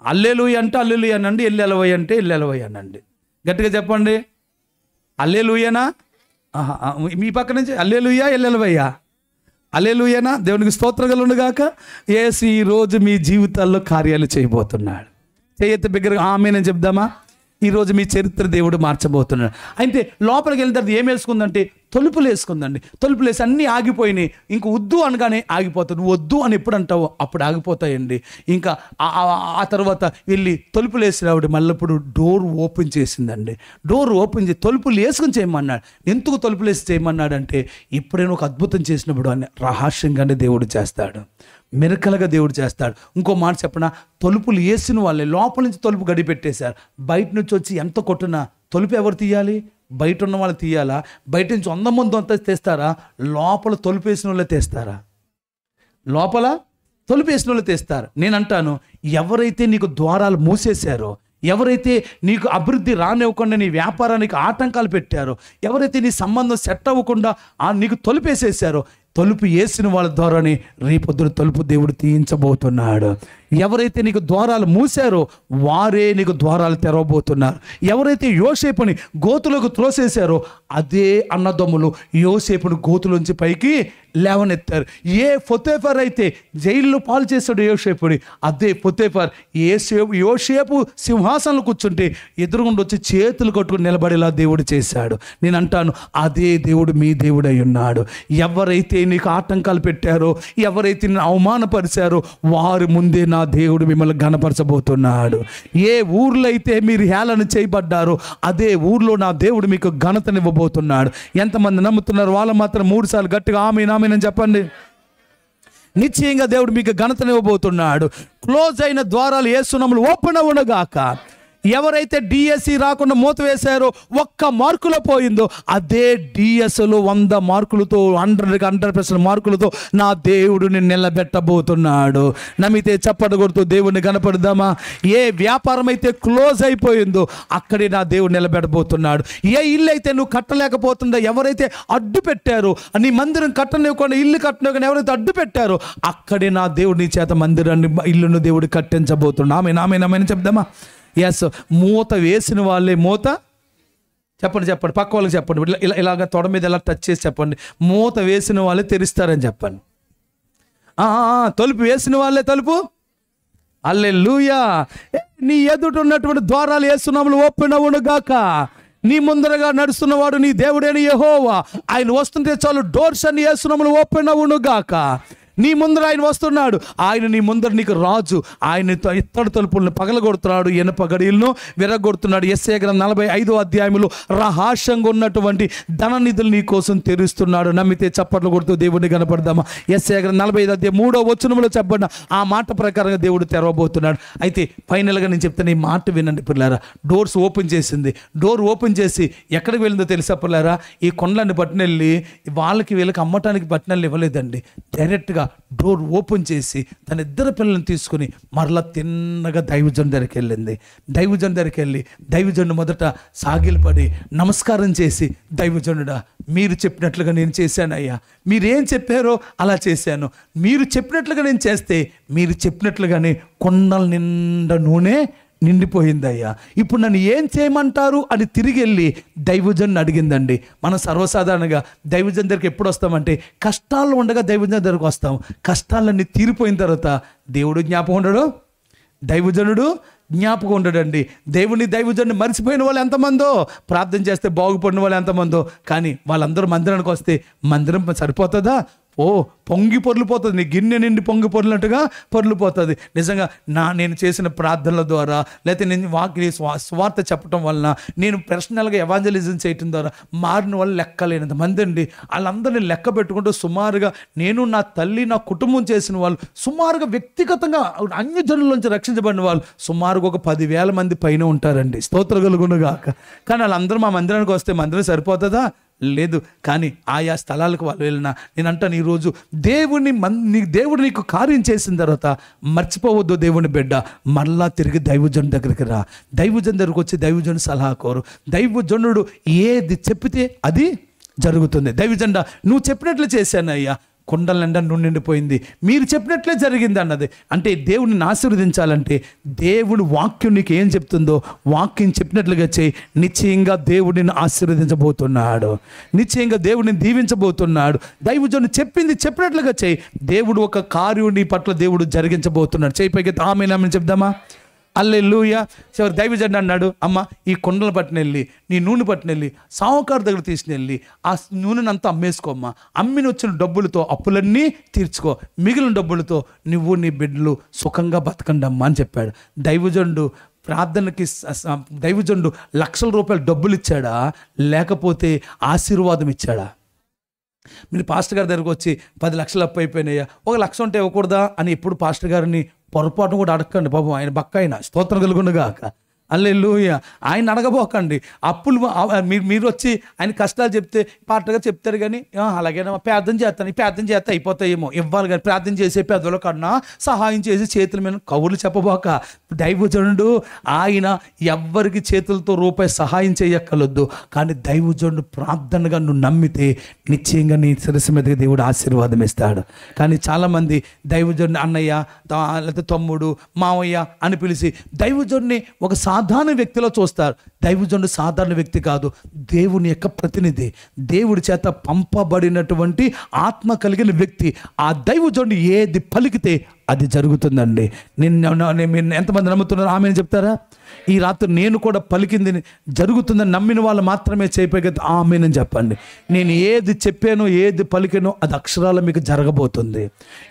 హల్లెలూయా అంటే హల్లెలూయా అనండి, ఎల్లెలవయ్య అంటే ఎల్లెలవయ్య అనండి. గట్టిగా చెప్పండి. హల్లెలూయానా? మీ పక్క నుంచి హల్లెలూయా ఎల్లెలవయ్యా? హల్లెలూయానా? దేవునికి స్తోత్రం కలుగును గాక. యేసు ఈ రోజు మీ జీవితాల్లో కార్యాలు చేయబోతున్నాడు. చేయెత్తి బిగ్గరగా ఆమేన్ అని చెప్దామా? ఈరోజు మీ చరిత్ర దేవుడు మార్చబోతున్నాడు. అయితే లోపలికి వెళ్ళిన తర్వాత ఏం వేసుకుందంటే తలుపులు వేసుకుందండి. తలుపులు వేసి అన్నీ ఆగిపోయినాయి. ఇంక వద్దు అనగానే ఆగిపోతుంది. వద్దు అని ఎప్పుడు అంటావో అప్పుడు ఆగిపోతాయండి. ఇంకా ఆ తర్వాత వెళ్ళి తలుపులు వేసి రావడం మళ్ళీ ఇప్పుడు డోర్ ఓపెన్ చేసిందండి. డోర్ ఓపెన్ చేసి తలుపులు వేసుకుని చేయమన్నాడు. ఎందుకు తలుపులు వేసి చేయమన్నాడు అంటే, ఎప్పుడైనా ఒక అద్భుతం చేసినప్పుడు అని రహస్యంగానే దేవుడు చేస్తాడు, మిరకలుగా దేవుడు చేస్తాడు. ఇంకో మాట చెప్పనా, తలుపులు వేసిన వాళ్ళే లోపల నుంచి తలుపు గడి పెట్టేశారు. బయట నుంచి వచ్చి ఎంత కొట్టినా తలుపు ఎవరు తీయాలి? బయట ఉన్న వాళ్ళు తీయాలా? బయట నుంచి 100 మంది అంతా తెస్తారా? లోపల తలుపు వేసిన వాళ్ళే తెస్తారా? లోపల తలుపు వేసిన వాళ్ళే తెస్తారు. నేను అంటాను, ఎవరైతే నీకు ద్వారాలు మూసేశారో, ఎవరైతే నీకు అభివృద్ధి రానివ్వకుండా నీ వ్యాపారానికి ఆటంకాలు పెట్టారో, ఎవరైతే నీ సంబంధం సెట్ అవ్వకుండా నీకు తలుపేసేసారో, తలుపు వేసిన వాళ్ళ ద్వారానే రేపొద్దున తలుపు దేవుడు తీయించబోతున్నాడు. ఎవరైతే నీకు ద్వారాలు మూసారో వారే నీకు ద్వారాలు తెరవబోతున్నారు. ఎవరైతే యోసేపుని గోతులకు త్రోసేశారో అదే అన్నదమ్ములు యోసేపుని గోతులోంచి పైకి లేవనెత్తారు. ఏ పొతేఫర్ అయితే జైల్లో పాలు చేశాడు యోసేపుని, అదే పొతేఫర్ యోసేపు సింహాసనంలో కూర్చుంటే ఎదురుగుండా వచ్చి చేతులు కట్టుకుని నిలబడేలా దేవుడు చేశాడు. నేను అంటాను, అదే దేవుడు మీ దేవుడై ఉన్నాడు. ఎవరైతే నీకు ఆటంకాలు పెట్టారో, ఎవరైతే నిన్ను అవమానపరిచారో వారి ముందే నా దేవుడు మిమ్మల్ని ఘనపరచబోతున్నాడు. ఏ ఊర్లో అయితే మీరు హేళన చేయబడ్డారో అదే ఊర్లో నా దేవుడు మీకు ఘనతనివ్వబోతున్నాడు. ఎంతమంది నమ్ముతున్నారు? వాళ్ళు మాత్రం 3 సార్లు గట్టిగా ఆమేన్ ఆమేన్ అని చెప్పండి. నిశ్చయంగా దేవుడు మీకు ఘనతనివ్వబోతున్నాడు. క్లోజ్ అయిన ద్వారాలు యేసు నామములో ఓపెన్ అవునుగాక. ఎవరైతే డిఎస్సి రాకుండా మూత వేశారో 1 మార్కులో పోయిందో అదే డిఎస్లో 100 మార్కులతో 100% మార్కులతో నా దేవుడిని నిలబెట్టబోతున్నాడు. నమ్మితే చప్పట కొడుతూ దేవుడిని కనపడదామా? ఏ వ్యాపారం అయితే క్లోజ్ అయిపోయిందో అక్కడే నా దేవుడు నిలబెట్టబోతున్నాడు. ఏ ఇల్లు అయితే నువ్వు కట్టలేకపోతుందో, ఎవరైతే అడ్డు పెట్టారో, నీ మందిరం కట్టలేకుండా ఇల్లు కట్టలేకుండా ఎవరైతే అడ్డు పెట్టారో అక్కడే నా దేవుడు నీ చేత మందిరాన్ని ఇల్లును దేవుడు కట్టించబోతున్నాడు. ఆమె నామేనని చెప్దామా? ఎస్, మూత వేసిన వాళ్ళే మూత చెప్పండి పక్క వాళ్ళకి చెప్పండి. ఇలాగ తొడ మీద ఎలా టచ్ చేసి చెప్పండి. మూత వేసిన వాళ్ళే తెరుస్తారని చెప్పండి. తలుపు వేసిన వాళ్ళే తలుపు. హల్లెలూయా. నీ ఎదుట ఉన్నటువంటి ద్వారాలు యేసు నామములో ఓపెన్ అవునుగాక. నీ ముందరగా నడుస్తున్నవాడు నీ దేవుడైన యెహోవా. ఆయన వస్తుంటే చాలు డోర్స్ అన్ని యేసు నామములో ఓపెన్ అవునుగాక. నీ ముందర ఆయన వస్తున్నాడు. ఆయన నీ ముందర నీకు రాజు. ఆయన ఇత్తడి తలుపులను పగలగొడుతున్నాడు, ఇనప గడియలను విరగొడుతున్నాడు. యెషయా గ్రంథం 45వ అధ్యాయంలో రహస్యంగా ఉన్నటువంటి ధననిధులు నీ కోసం తెరుస్తున్నాడు. నమ్మితే చప్పట్లు కొడుతూ దేవుడిని కనపడదామా? యెషయా గ్రంథం 45వ అధ్యాయం 3వ వచనంలో చెప్పబడిన ఆ మాట ప్రకారంగా దేవుడు తెరవబోతున్నాడు. అయితే ఫైనల్గా నేను చెప్తాను, ఈ మాట వినండి పిల్లారా. డోర్స్ ఓపెన్ చేసింది. డోర్ ఓపెన్ చేసి ఎక్కడికి వెళ్ళిందో తెలుసా పిల్లారా? ఈ కొండలని పట్టునెళ్ళి వాళ్ళకి వీళ్ళకి అమ్మటానికి పట్టునెళ్ళి ఇవ్వలేదండి. డైరెక్ట్గా డోర్ ఓపెన్ చేసి తన 2 పిల్లల్ని తీసుకుని మరలా తిన్నగా దైవజన్ దగ్గరికి వెళ్ళింది. దైవజన్ దగ్గరికి వెళ్ళి దైవజను మొదట సాగిలపడి నమస్కారం చేసి, దైవజనుడా మీరు చెప్పినట్లుగా నేను చేశానయ్యా, మీరేం చెప్పారో అలా చేశాను, మీరు చెప్పినట్లుగా నేను చేస్తే మీరు చెప్పినట్లుగానే కొండల నిండా నూనె నిండిపోయిందయ్యా, ఇప్పుడు నన్ను ఏం చేయమంటారు అని తిరిగి వెళ్ళి దైవజన్ని అడిగిందండి. మనం సర్వసాధారణంగా దైవజన్ దగ్గరికి ఎప్పుడు వస్తామంటే కష్టాల్లో ఉండగా దైవజన్ దగ్గరకు వస్తాం. కష్టాలన్నీ తీరిపోయిన తర్వాత దేవుడు జ్ఞాపకం ఉండడు, దైవజనుడు జ్ఞాపకం ఉండడండి. దైవజనుడిని మర్చిపోయిన వాళ్ళు ఎంతమందో, ప్రార్థన చేస్తే బాగుపడిన వాళ్ళు ఎంతమందో, కానీ వాళ్ళందరూ మందిరానికి వస్తే మందిరం సరిపోతుందా? పొంగి పొర్లిపోతుంది. నీ గిన్నె నిండి పొంగి పొర్లినట్టుగా పొర్లిపోతుంది. నిజంగా నేను చేసిన ప్రార్థనల ద్వారా, లేకపోతే నేను స్వార్థ చెప్పడం వలన, నేను పర్సనల్గా ఎవాంజలిజం చేయటం ద్వారా మారిన వాళ్ళు లెక్కలేనంత మంది అండి. వాళ్ళందరినీ లెక్క పెట్టుకుంటూ సుమారుగా నేను, నా తల్లి, నా కుటుంబం చేసిన వాళ్ళు, సుమారుగా వ్యక్తిగతంగా అన్ని జనుల నుంచి రక్షించబడిన వాళ్ళు సుమారుగా ఒక 10,000 మంది పైన ఉంటారండి. స్తోత్రం కలుగును గాక. కానీ వాళ్ళందరూ మా మందిరానికి వస్తే మందిరం సరిపోతుందా? లేదు. కానీ ఆయా స్థలాలకు వాళ్ళు వెళ్ళినా నేను అంటాను, ఈరోజు దేవుడు నీకు కార్యం చేసిన తర్వాత మర్చిపోవద్దు దేవుని బిడ్డ. మళ్ళా తిరిగి దైవజనుడి దగ్గరికి రా. దైవజనుడి దగ్గరికి వచ్చి దైవజనుడి సలహా కోరు. దైవజనుడు ఏది చెప్పితే అది జరుగుతుంది. దైవజనుడా నువ్వు చెప్పినట్లు చేశానయ్యా, కొండల నిండా నూనె నిండిపోయింది, మీరు చెప్పినట్లే జరిగింది అన్నది. అంటే దేవుడిని ఆశీర్వదించాలంటే దేవుడు వాక్యం నీకు ఏం చెప్తుందో వాక్యం చెప్పినట్లుగా చేయి. నిశ్చయంగా దేవుడిని ఆశీర్వదించబోతున్నాడు, నిశ్చయంగా దేవుడిని దీవించబోతున్నాడు. దైవజనుడు చెప్పింది చెప్పినట్లుగా చేయి. దేవుడు ఒక కార్యం నీ పట్ల దేవుడు జరిగించబోతున్నాడు. చేయి పైకి ఆమేన్ చెప్దామా? హల్లెలూయా. చివరి దైవజనుడు అన్నాడు, అమ్మ ఈ కొండలు పట్టునెళ్ళి, నీ నూనె పట్టునెళ్ళి సావుకారు దగ్గర తీసుకుని ఆ నూనెనంతా అమ్మేసుకోమ్మా. అమ్మిన వచ్చిన డబ్బులతో అప్పులన్నీ తీర్చుకో, మిగిలిన డబ్బులతో నువ్వు నీ బిడ్డలు సుఖంగా బతకండి అమ్మా అని చెప్పాడు. దైవజనుడు ప్రార్థనకి దైవజనుడు లక్షల రూపాయలు డబ్బులు ఇచ్చాడా, లేకపోతే ఆశీర్వాదం ఇచ్చాడా? మీరు పాస్టర్ గారి దగ్గరకు వచ్చి 10 లక్షలు అప్పు అయిపోయినాయా, 1 లక్ష ఉంటే ఇవ్వకూడదా అని ఎప్పుడు పాస్టర్ గారిని పొరపాటును కూడా అడగండి. పాపం ఆయన బక్కైన స్తోత్రం కలుగునుగాక. హల్లెలూయా. ఆయన అడగబోకండి. అప్పులు మీరు వచ్చి ఆయన కష్టాలు చెప్తే పాటగా చెప్తారు, కానీ అలాగేనా ప్రార్థన చేస్తా అయిపోతాయేమో, ఇవ్వాలి కానీ ప్రార్థన చేసే పెద్దల కన్నా సహాయం చేసి చేతుల మీద కవులు చెప్పబోక. దైవజనుడు ఆయన ఎవ్వరికి చేతులతో రూపాయి సహాయం చేయక్కర్లొద్దు, కానీ దైవజనుడు ప్రార్థనగా నువ్వు నమ్మితే నిశ్చయంగా నీ శిరస్సు మీదకి దేవుడు ఆశీర్వాదం ఇస్తాడు. కానీ చాలామంది దైవజనుడిని అన్నయ్య, లేకపోతే తమ్ముడు, మావయ్య అని పిలిచి దైవజనుడిని ఒక సాధారణ వ్యక్తిలో చూస్తారు. దైవజనుడు సాధారణ వ్యక్తి కాదు, దేవుని యొక్క ప్రతినిధి, దేవుడి చేత పంపబడినటువంటి ఆత్మ కలిగిన వ్యక్తి. ఆ దైవజనుడు ఏది పలికితే అది జరుగుతుందండి. మీరు ఎంతమంది నమ్ముతున్నారు? ఆమెను చెప్తారా? ఈ రాత్రి నేను కూడా పలికింది జరుగుతుందని నమ్మిన వాళ్ళు మాత్రమే చేయగలిగితే ఆమేనని చెప్పండి. నేను ఏది చెప్పానో ఏది పలికానో అది అక్షరాల మీకు జరగబోతుంది.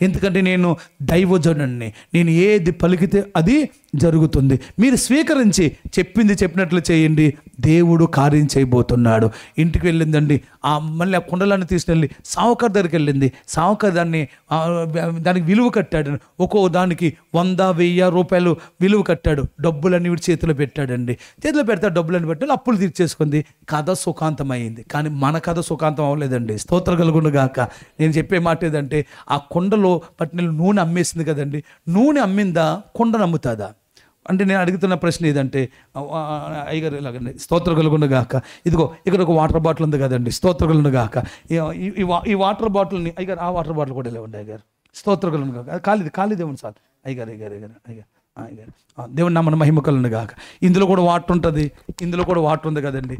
ఎందుకంటే నేను దైవజనుడిని, నేను ఏది పలికితే అది జరుగుతుంది. మీరు స్వీకరించి చెప్పింది చెప్పినట్లు చేయండి, దేవుడు కార్యం చేయబోతున్నాడు. ఇంటికి వెళ్ళిందండి, మళ్ళీ ఆ కుండలన్నీ తీసుకెళ్ళి సావుకారు దగ్గరికి వెళ్ళింది. సావుకారు దానికి విలువ కట్టాడు. ఒక్కో దానికి 100,000 రూపాయలు విలువ కట్టాడు. డబ్బులన్నీ వీడి చేతిలో పెట్టాడండి. చేతిలో పెడతాడు, డబ్బులన్నీ పెట్టాడు, అప్పులు తీర్చేసుకుంది. కథ సుఖాంతం అయింది. కానీ మన కథ సుఖాంతం అవ్వలేదండి. స్తోత్రం కలుగును గాక. నేను చెప్పే మాట ఏదంటే, ఆ కుండలో పట్టిన నూనె అమ్మేసింది కదండి, నూనె అమ్మిందా కొండను అమ్ముతుందా అంటే నేను అడుగుతున్న ప్రశ్న ఏదంటే, అయ్యగారు ఇలాగండి స్తోత్రం కలుగును గాక, ఇదిగో ఇక్కడ ఒక వాటర్ బాటిల్ ఉంది కదండి, స్తోత్రం కలుగును గాక. ఈ వాటర్ బాటిల్ని అయ్యగారు, ఆ వాటర్ బాటిల్ కూడా ఇలా ఉండే అయ్యగారు, స్తోత్రం కలుగును గాక. ఖాళీదేమో సార్ అయ్యగారు దేవుని నామమున మహిమ కలుగును గాక. ఇందులో కూడా వాటర్ ఉంటుంది, ఇందులో కూడా వాటర్ ఉంది కదండి.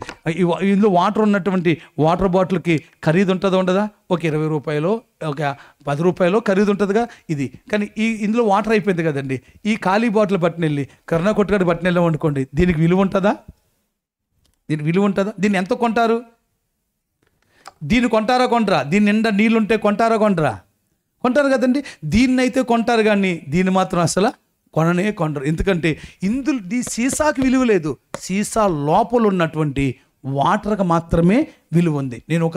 ఇందులో వాటర్ ఉన్నటువంటి వాటర్ బాటిల్కి ఖరీదు ఉంటుందా ఉండదా? ఒక 20 రూపాయలు, ఒక 10 రూపాయలు ఖరీదు ఉంటుందిగా ఇది. కానీ ఇందులో వాటర్ అయిపోయింది కదండి. ఈ ఖాళీ బాటిల్ పట్టునెళ్ళి కరుణా కొట్టుగాడి పట్టునెళ్ళాం అనుకోండి, దీనికి విలువ ఉంటుందా? దీన్ని ఎంత కొంటారు? దీన్ని కొంటారా కొంటరా? దీని నిండా నీళ్ళుంటే కొంటారా కొంటారు కదండి. దీన్ని అయితే కొంటారు, కానీ దీన్ని మాత్రం అసలు కొనరు. ఎందుకంటే ఈ సీసాకి విలువ లేదు, సీసా లోపల ఉన్నటువంటి వాటర్కి మాత్రమే విలువ ఉంది. నేను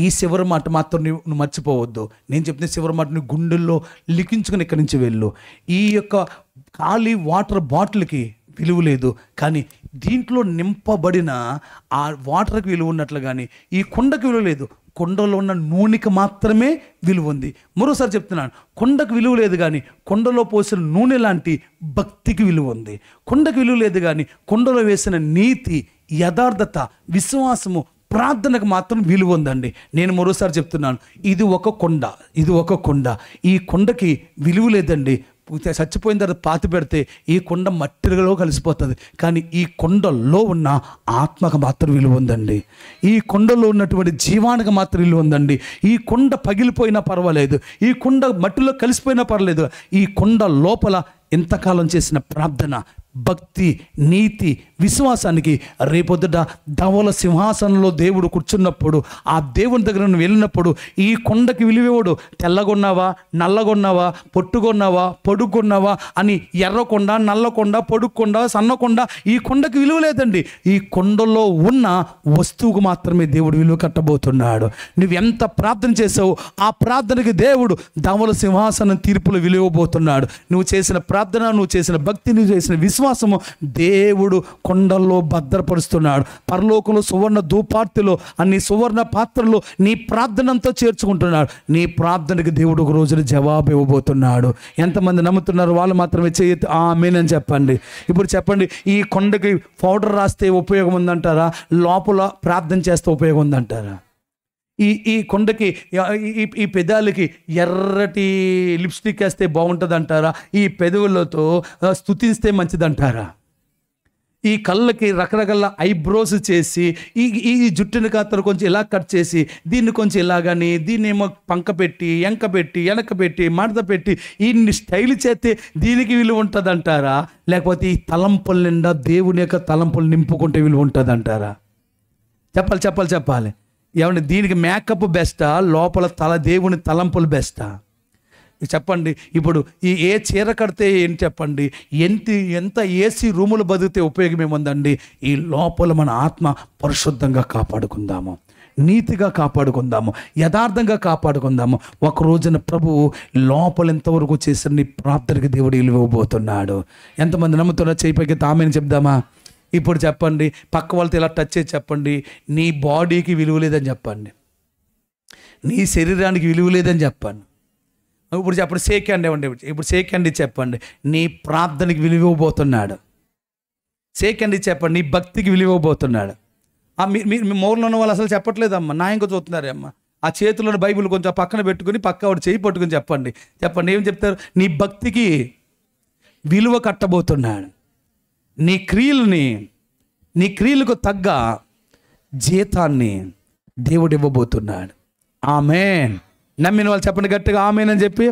ఈ చివరి మాట మాత్రం నువ్వు మర్చిపోవద్దు. నేను చెప్పిన చివరి మాట నీ గుండెల్లో లిఖించుకుని ఇక్కడి నుంచి వెళ్ళు. ఈ యొక్క ఖాళీ వాటర్ బాటిల్కి విలువ లేదు, కానీ దీంట్లో నింపబడిన ఆ వాటర్కి విలువ ఉన్నట్లు కానీ ఈ కుండకి విలువ లేదు. కొండలో ఉన్న నూనెకి మాత్రమే విలువ ఉంది. మరోసారి చెప్తున్నాను, కొండకు విలువ లేదు, కానీ కొండలో పోసిన నూనె లాంటి భక్తికి విలువ ఉంది. కొండకు విలువ లేదు, కానీ కొండలో వేసిన నీతి, యథార్థత, విశ్వాసము, ప్రార్థనకు మాత్రం విలువ ఉందండి. నేను మరోసారి చెప్తున్నాను, ఇది ఒక కొండ. ఈ కొండకి విలువ లేదండి. చచ్చిపోయిన తర్వాత పాతి పెడితే ఈ కొండ మట్టిలో కలిసిపోతుంది, కానీ ఈ కొండలో ఉన్న ఆత్మకు మాత్రం విలువ ఉందండి. ఈ కొండలో ఉన్నటువంటి జీవానికి మాత్రం విలువ ఉందండి. ఈ కొండ పగిలిపోయినా పర్వాలేదు, ఈ కొండ మట్టిలో కలిసిపోయినా పర్వాలేదు, ఈ కొండ లోపల ఇంతకాలం చేసిన ప్రార్థన, భక్తి, నీతి, విశ్వాసానికి రేపొద్దుట ధవల సింహాసనంలో దేవుడు కూర్చున్నప్పుడు, ఆ దేవుని దగ్గర నువ్వు వెళ్ళినప్పుడు ఈ కొండకి విలువేవాడు. తెల్లగొన్నావా, నల్లగొన్నావా, పొట్టుగొన్నావా, పొడుగొన్నావా అని ఎర్రకొండ, నల్లకొండ, పొడుక్కొండ, సన్నకొండ, ఈ కొండకి విలువ లేదండి. ఈ కొండలో ఉన్న వస్తువుకు మాత్రమే దేవుడు విలువ కట్టబోతున్నాడు. నువ్వు ఎంత ప్రార్థన చేసావు ఆ ప్రార్థనకి దేవుడు ధవల సింహాసనం తీర్పులు విలువబోతున్నాడు. నువ్వు చేసిన ప్రార్థన, నువ్వు చేసిన భక్తి, నువ్వు చేసిన విశ్వాసము దేవుడు కొండల్లో భద్రపరుస్తున్నాడు. పరలోకంలో సువర్ణ ధూపార్తిలో అన్ని సువర్ణ పాత్రలు నీ ప్రార్థనంతో చేర్చుకుంటున్నాడు. నీ ప్రార్థనకి దేవుడు ఒక రోజున జవాబు ఇవ్వబోతున్నాడు. ఎంతమంది నమ్ముతున్నారు? వాళ్ళు మాత్రమే చేయొద్దు, ఆమేన్ అని చెప్పండి. ఇప్పుడు చెప్పండి, ఈ కొండకి పౌడర్ రాస్తే ఉపయోగం ఉందంటారా, లోపల ప్రార్థన చేస్తే ఉపయోగం ఉందంటారా? ఈ కొండకి ఈ పెదాలకి ఎర్రటి లిప్స్టిక్ వేస్తే బాగుంటుంది అంటారా, ఈ పెదవులతో స్తుతిస్తే మంచిదంటారా? ఈ కళ్ళకి రకరకాల ఐబ్రోస్ చేసి ఈ జుట్టుని కాతను కొంచెం ఇలా కట్ చేసి దీన్ని కొంచెం ఇలాగని దీన్నేమో పంక పెట్టి, ఎంక పెట్టి, వెనక పెట్టి, మడత పెట్టి ఇన్ని స్టైల్ చేస్తే దీనికి విలువ ఉంటుంది అంటారా? లేకపోతే ఈ తలంపుల నిండా దేవుని యొక్క తలంపులు నింపుకుంటే విలువ ఉంటుంది అంటారా? చెప్పాలి. ఏమంటే దీనికి మేకప్ బెస్టా, లోపల దేవుని తలంపులు బెస్టా? చెప్పండి. ఇప్పుడు ఏ చీర కడితే ఏంటి చెప్పండి, ఎంత ఏసీ రూములు బతికితే ఉపయోగం ఏముందండి? ఈ లోపల మన ఆత్మ పరిశుద్ధంగా కాపాడుకుందాము, నీతిగా కాపాడుకుందాము, యథార్థంగా కాపాడుకుందాము. ఒక రోజున ప్రభువు లోపల ఎంతవరకు చేసిన నీ ప్రార్థనకి దేవుడు ఇవ్వబోతున్నాడు. ఎంతమంది నమ్ముతున్నారు? చేయి పైకి ఆమేన్ చెప్దామా? ఇప్పుడు చెప్పండి, పక్క వాళ్ళతో ఇలా టచ్ చేసి చెప్పండి, నీ బాడీకి విలువ లేదని చెప్పండి, నీ శరీరానికి విలువ లేదని చెప్పండి. ఇప్పుడు చెప్పండి, షేక్ హ్యాండ్ ఇవ్వండి. ఇప్పుడు షేక్ హ్యాండ్ చెప్పండి, నీ ప్రార్థనకి విలువ ఇవ్వబోతున్నాడు. షేక్ హ్యాండ్ చెప్పండి, నీ భక్తికి విలువ ఇవ్వబోతున్నాడు. మీ మౌరంలో ఉన్న వాళ్ళు అసలు చెప్పట్లేదమ్మా, నా ఇంకా చూస్తున్నారే అమ్మ. ఆ చేతిలోని బైబిల్ కొంచెం పక్కన పెట్టుకుని పక్క వాడు చేయి పట్టుకుని చెప్పండి. ఏం చెప్తారు? నీ భక్తికి విలువ కట్టబోతున్నాడు. నీ క్రియలకు తగ్గ జీతాన్ని దేవుడు ఇవ్వబోతున్నాడు. ఆమేన్. నమ్మిన వాళ్ళు చెప్పండి గట్టిగా ఆమేన్ అని చెప్పి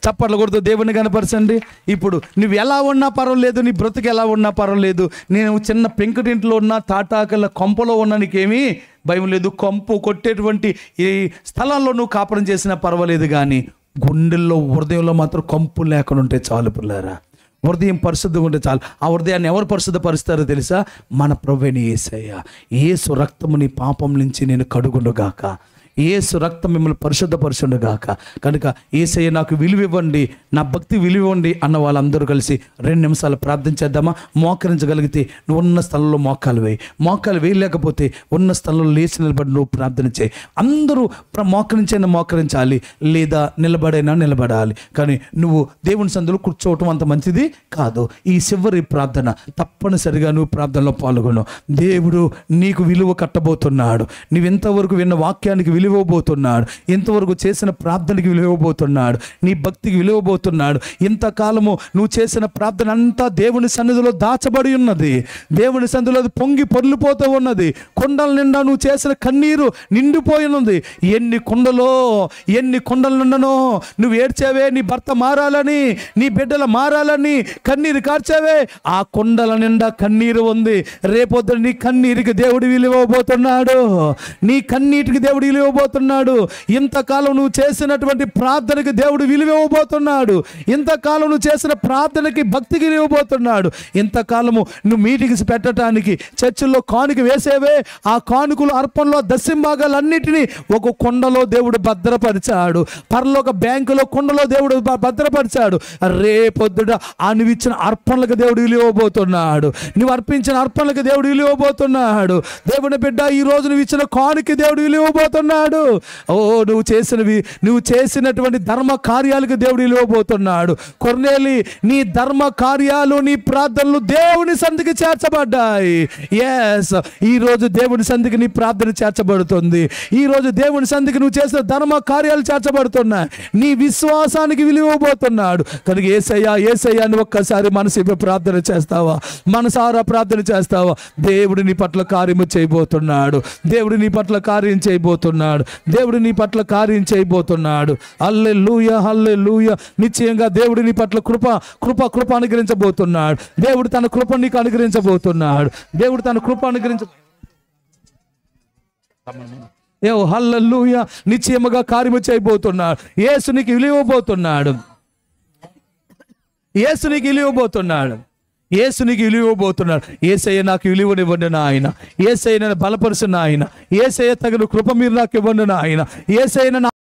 చప్పట్లు కొడుతూ దేవుని కనపరచండి. ఇప్పుడు నువ్వు ఎలా ఉన్నా పర్వాలేదు, నీ బ్రతుకు ఎలా ఉన్నా పర్వాలేదు, నేను చిన్న పెంకుటింట్లో ఉన్నా, తాటాకల కొంపలో ఉన్నా, నీకేమీ భయం లేదు. కొంపు కొట్టేటువంటి ఈ స్థలాల్లో నువ్వు కాపురం చేసినా పర్వాలేదు, కానీ గుండెల్లో, హృదయంలో మాత్రం కంపు లేకుండా ఉంటే చాలు పిల్లారా. హృదయం పరిశుద్ధంగా ఉంటే చాలు. ఆ హృదయాన్ని ఎవరు పరిశుద్ధపరుస్తారో తెలుసా? మన ప్రభువైన యేసయ్య. యేసు రక్తము నీ పాపం నుంచి నేను కడుగునుగాక, యేసు రక్తం మిమ్మల్ని పరిశుద్ధపరచునుగాక. కనుక యేసయ్య నాకు విలువ ఇవ్వండి, నా భక్తి విలువ ఇవ్వండి అన్న వాళ్ళందరూ కలిసి 2 నిమిషాలు ప్రార్థన చేద్దామా? మోకరించగలిగితే నువ్వు ఉన్న స్థలంలో మోకాలు వేయలేకపోతే ఉన్న స్థలంలో లేచి నిలబడి నువ్వు ప్రార్థన చేయి. అందరూ మోకరించాలి, లేదా నిలబడాలి. కానీ నువ్వు దేవుని సందులో కూర్చోవటం అంత మంచిది కాదు. ఈ చివరి ప్రార్థన తప్పనిసరిగా నువ్వు ప్రార్థనలో పాల్గొను. దేవుడు నీకు విలువ కట్టబోతున్నాడు. నువ్వు ఇంతవరకు విన్న వాక్యానికి విలువ ఇవ్వబోతున్నాడు, ఇంతవరకు చేసిన ప్రార్థనకి విలువ ఇవ్వబోతున్నాడు, నీ భక్తికి విలువ ఇవ్వబోతున్నాడు. ఇంతకాలము నువ్వు చేసిన ప్రార్థన అంతా దేవుని సన్నిధిలో దాచబడి ఉన్నది. దేవుని సన్నిధిలో అది పొంగి పొర్లిపోతూ ఉన్నది. కొండల నిండా నువ్వు చేసిన కన్నీరు నిండిపోయినది. ఎన్ని కొండల నిండనో నువ్వు ఏడ్చావే, నీ భర్త మారాలని, నీ బిడ్డలు మారాలని కన్నీరు కార్చావే. ఆ కొండల నిండా కన్నీరు ఉంది. రేపొద్దు నీ కన్నీరికి దేవుడు విలువ ఇవ్వబోతున్నాడు, నీ కన్నీటికి దేవుడు విలువ ఇవ్వబోతున్నాడు. ఇంతకాలం నువ్వు చేసినటువంటి ప్రార్థనకి దేవుడు విలువ ఇవ్వబోతున్నాడు. ఇంతకాలం నువ్వు చేసిన ప్రార్థనకి భక్తికి విలువ ఇవ్వబోతున్నాడు. ఇంతకాలము నువ్వు మీటింగ్స్ పెట్టడానికి చర్చిల్లో కానుక వేసేవే, ఆ కానుకలు అర్పణలో దశంభాగాలన్నిటినీ ఒక కొండలో దేవుడు భద్రపరిచాడు. పరలోక బ్యాంకులో కొండలో దేవుడు భద్రపరిచాడు. రేపొద్దుట నువ్వు ఇచ్చిన అర్పణలకు దేవుడు విలువ ఇవ్వబోతున్నాడు. నువ్వు అర్పించిన అర్పణలకు దేవుడు విలువ ఇవ్వబోతున్నాడు. దేవుని బిడ్డ, ఈ రోజు నువ్వు ఇచ్చిన కానుక దేవుడు విలువ ఇవ్వబోతున్నాడు. ఇవ్వబోతున్నాడు. ఓ నువ్వు చేసినటువంటి ధర్మ కార్యాలకు దేవుడు ఇవ్వబోతున్నాడు. కొర్నేలి, నీ ధర్మ కార్యాలు, నీ ప్రార్థనలు దేవుని సంధికి చేర్చబడ్డాయి. ఎస్, ఈరోజు దేవుని సంధికి నీ ప్రార్థన చేర్చబడుతుంది. ఈరోజు దేవుని సంధికి నువ్వు చేసిన ధర్మ కార్యాలు చేర్చబడుతున్నాయి. నీ విశ్వాసానికి విలువబోతున్నాడు. కనుక యేసయ్యా అని ఒక్కసారి మనసు ప్రార్థన చేస్తావా? మనసారా ప్రార్థన చేస్తావా? దేవుడు నీ పట్ల కార్యము చేయబోతున్నాడు. దేవుడు నీ పట్ల కార్యం చేయబోతున్నాడు. దేవుడు నీ పట్ల కార్యం చేయబోతున్నాడు. హల్లెలూయా, హల్లెలూయా. నిశ్చయంగా దేవుడు నీ పట్ల కృప అనుగ్రహించబోతున్నాడు. దేవుడు తన కృప నీకు అనుగ్రహించబోతున్నాడు. దేవుడు తన కృప హల్లెలూయా. నిశ్చయముగా కార్యము చేయబోతున్నాడు. యేసు నీకు విలువబోతున్నాడు. యేసు నీకు విలువబోతున్నాడు. యేసయ్య నాకు విలువనివ్వండి నాయన. యేసయ్య నన్ను బలపరుచిన ఆయన. యేసయ్య తగిన కృప మీరు నాకు ఇవ్వండి నాయన. యేసయ్య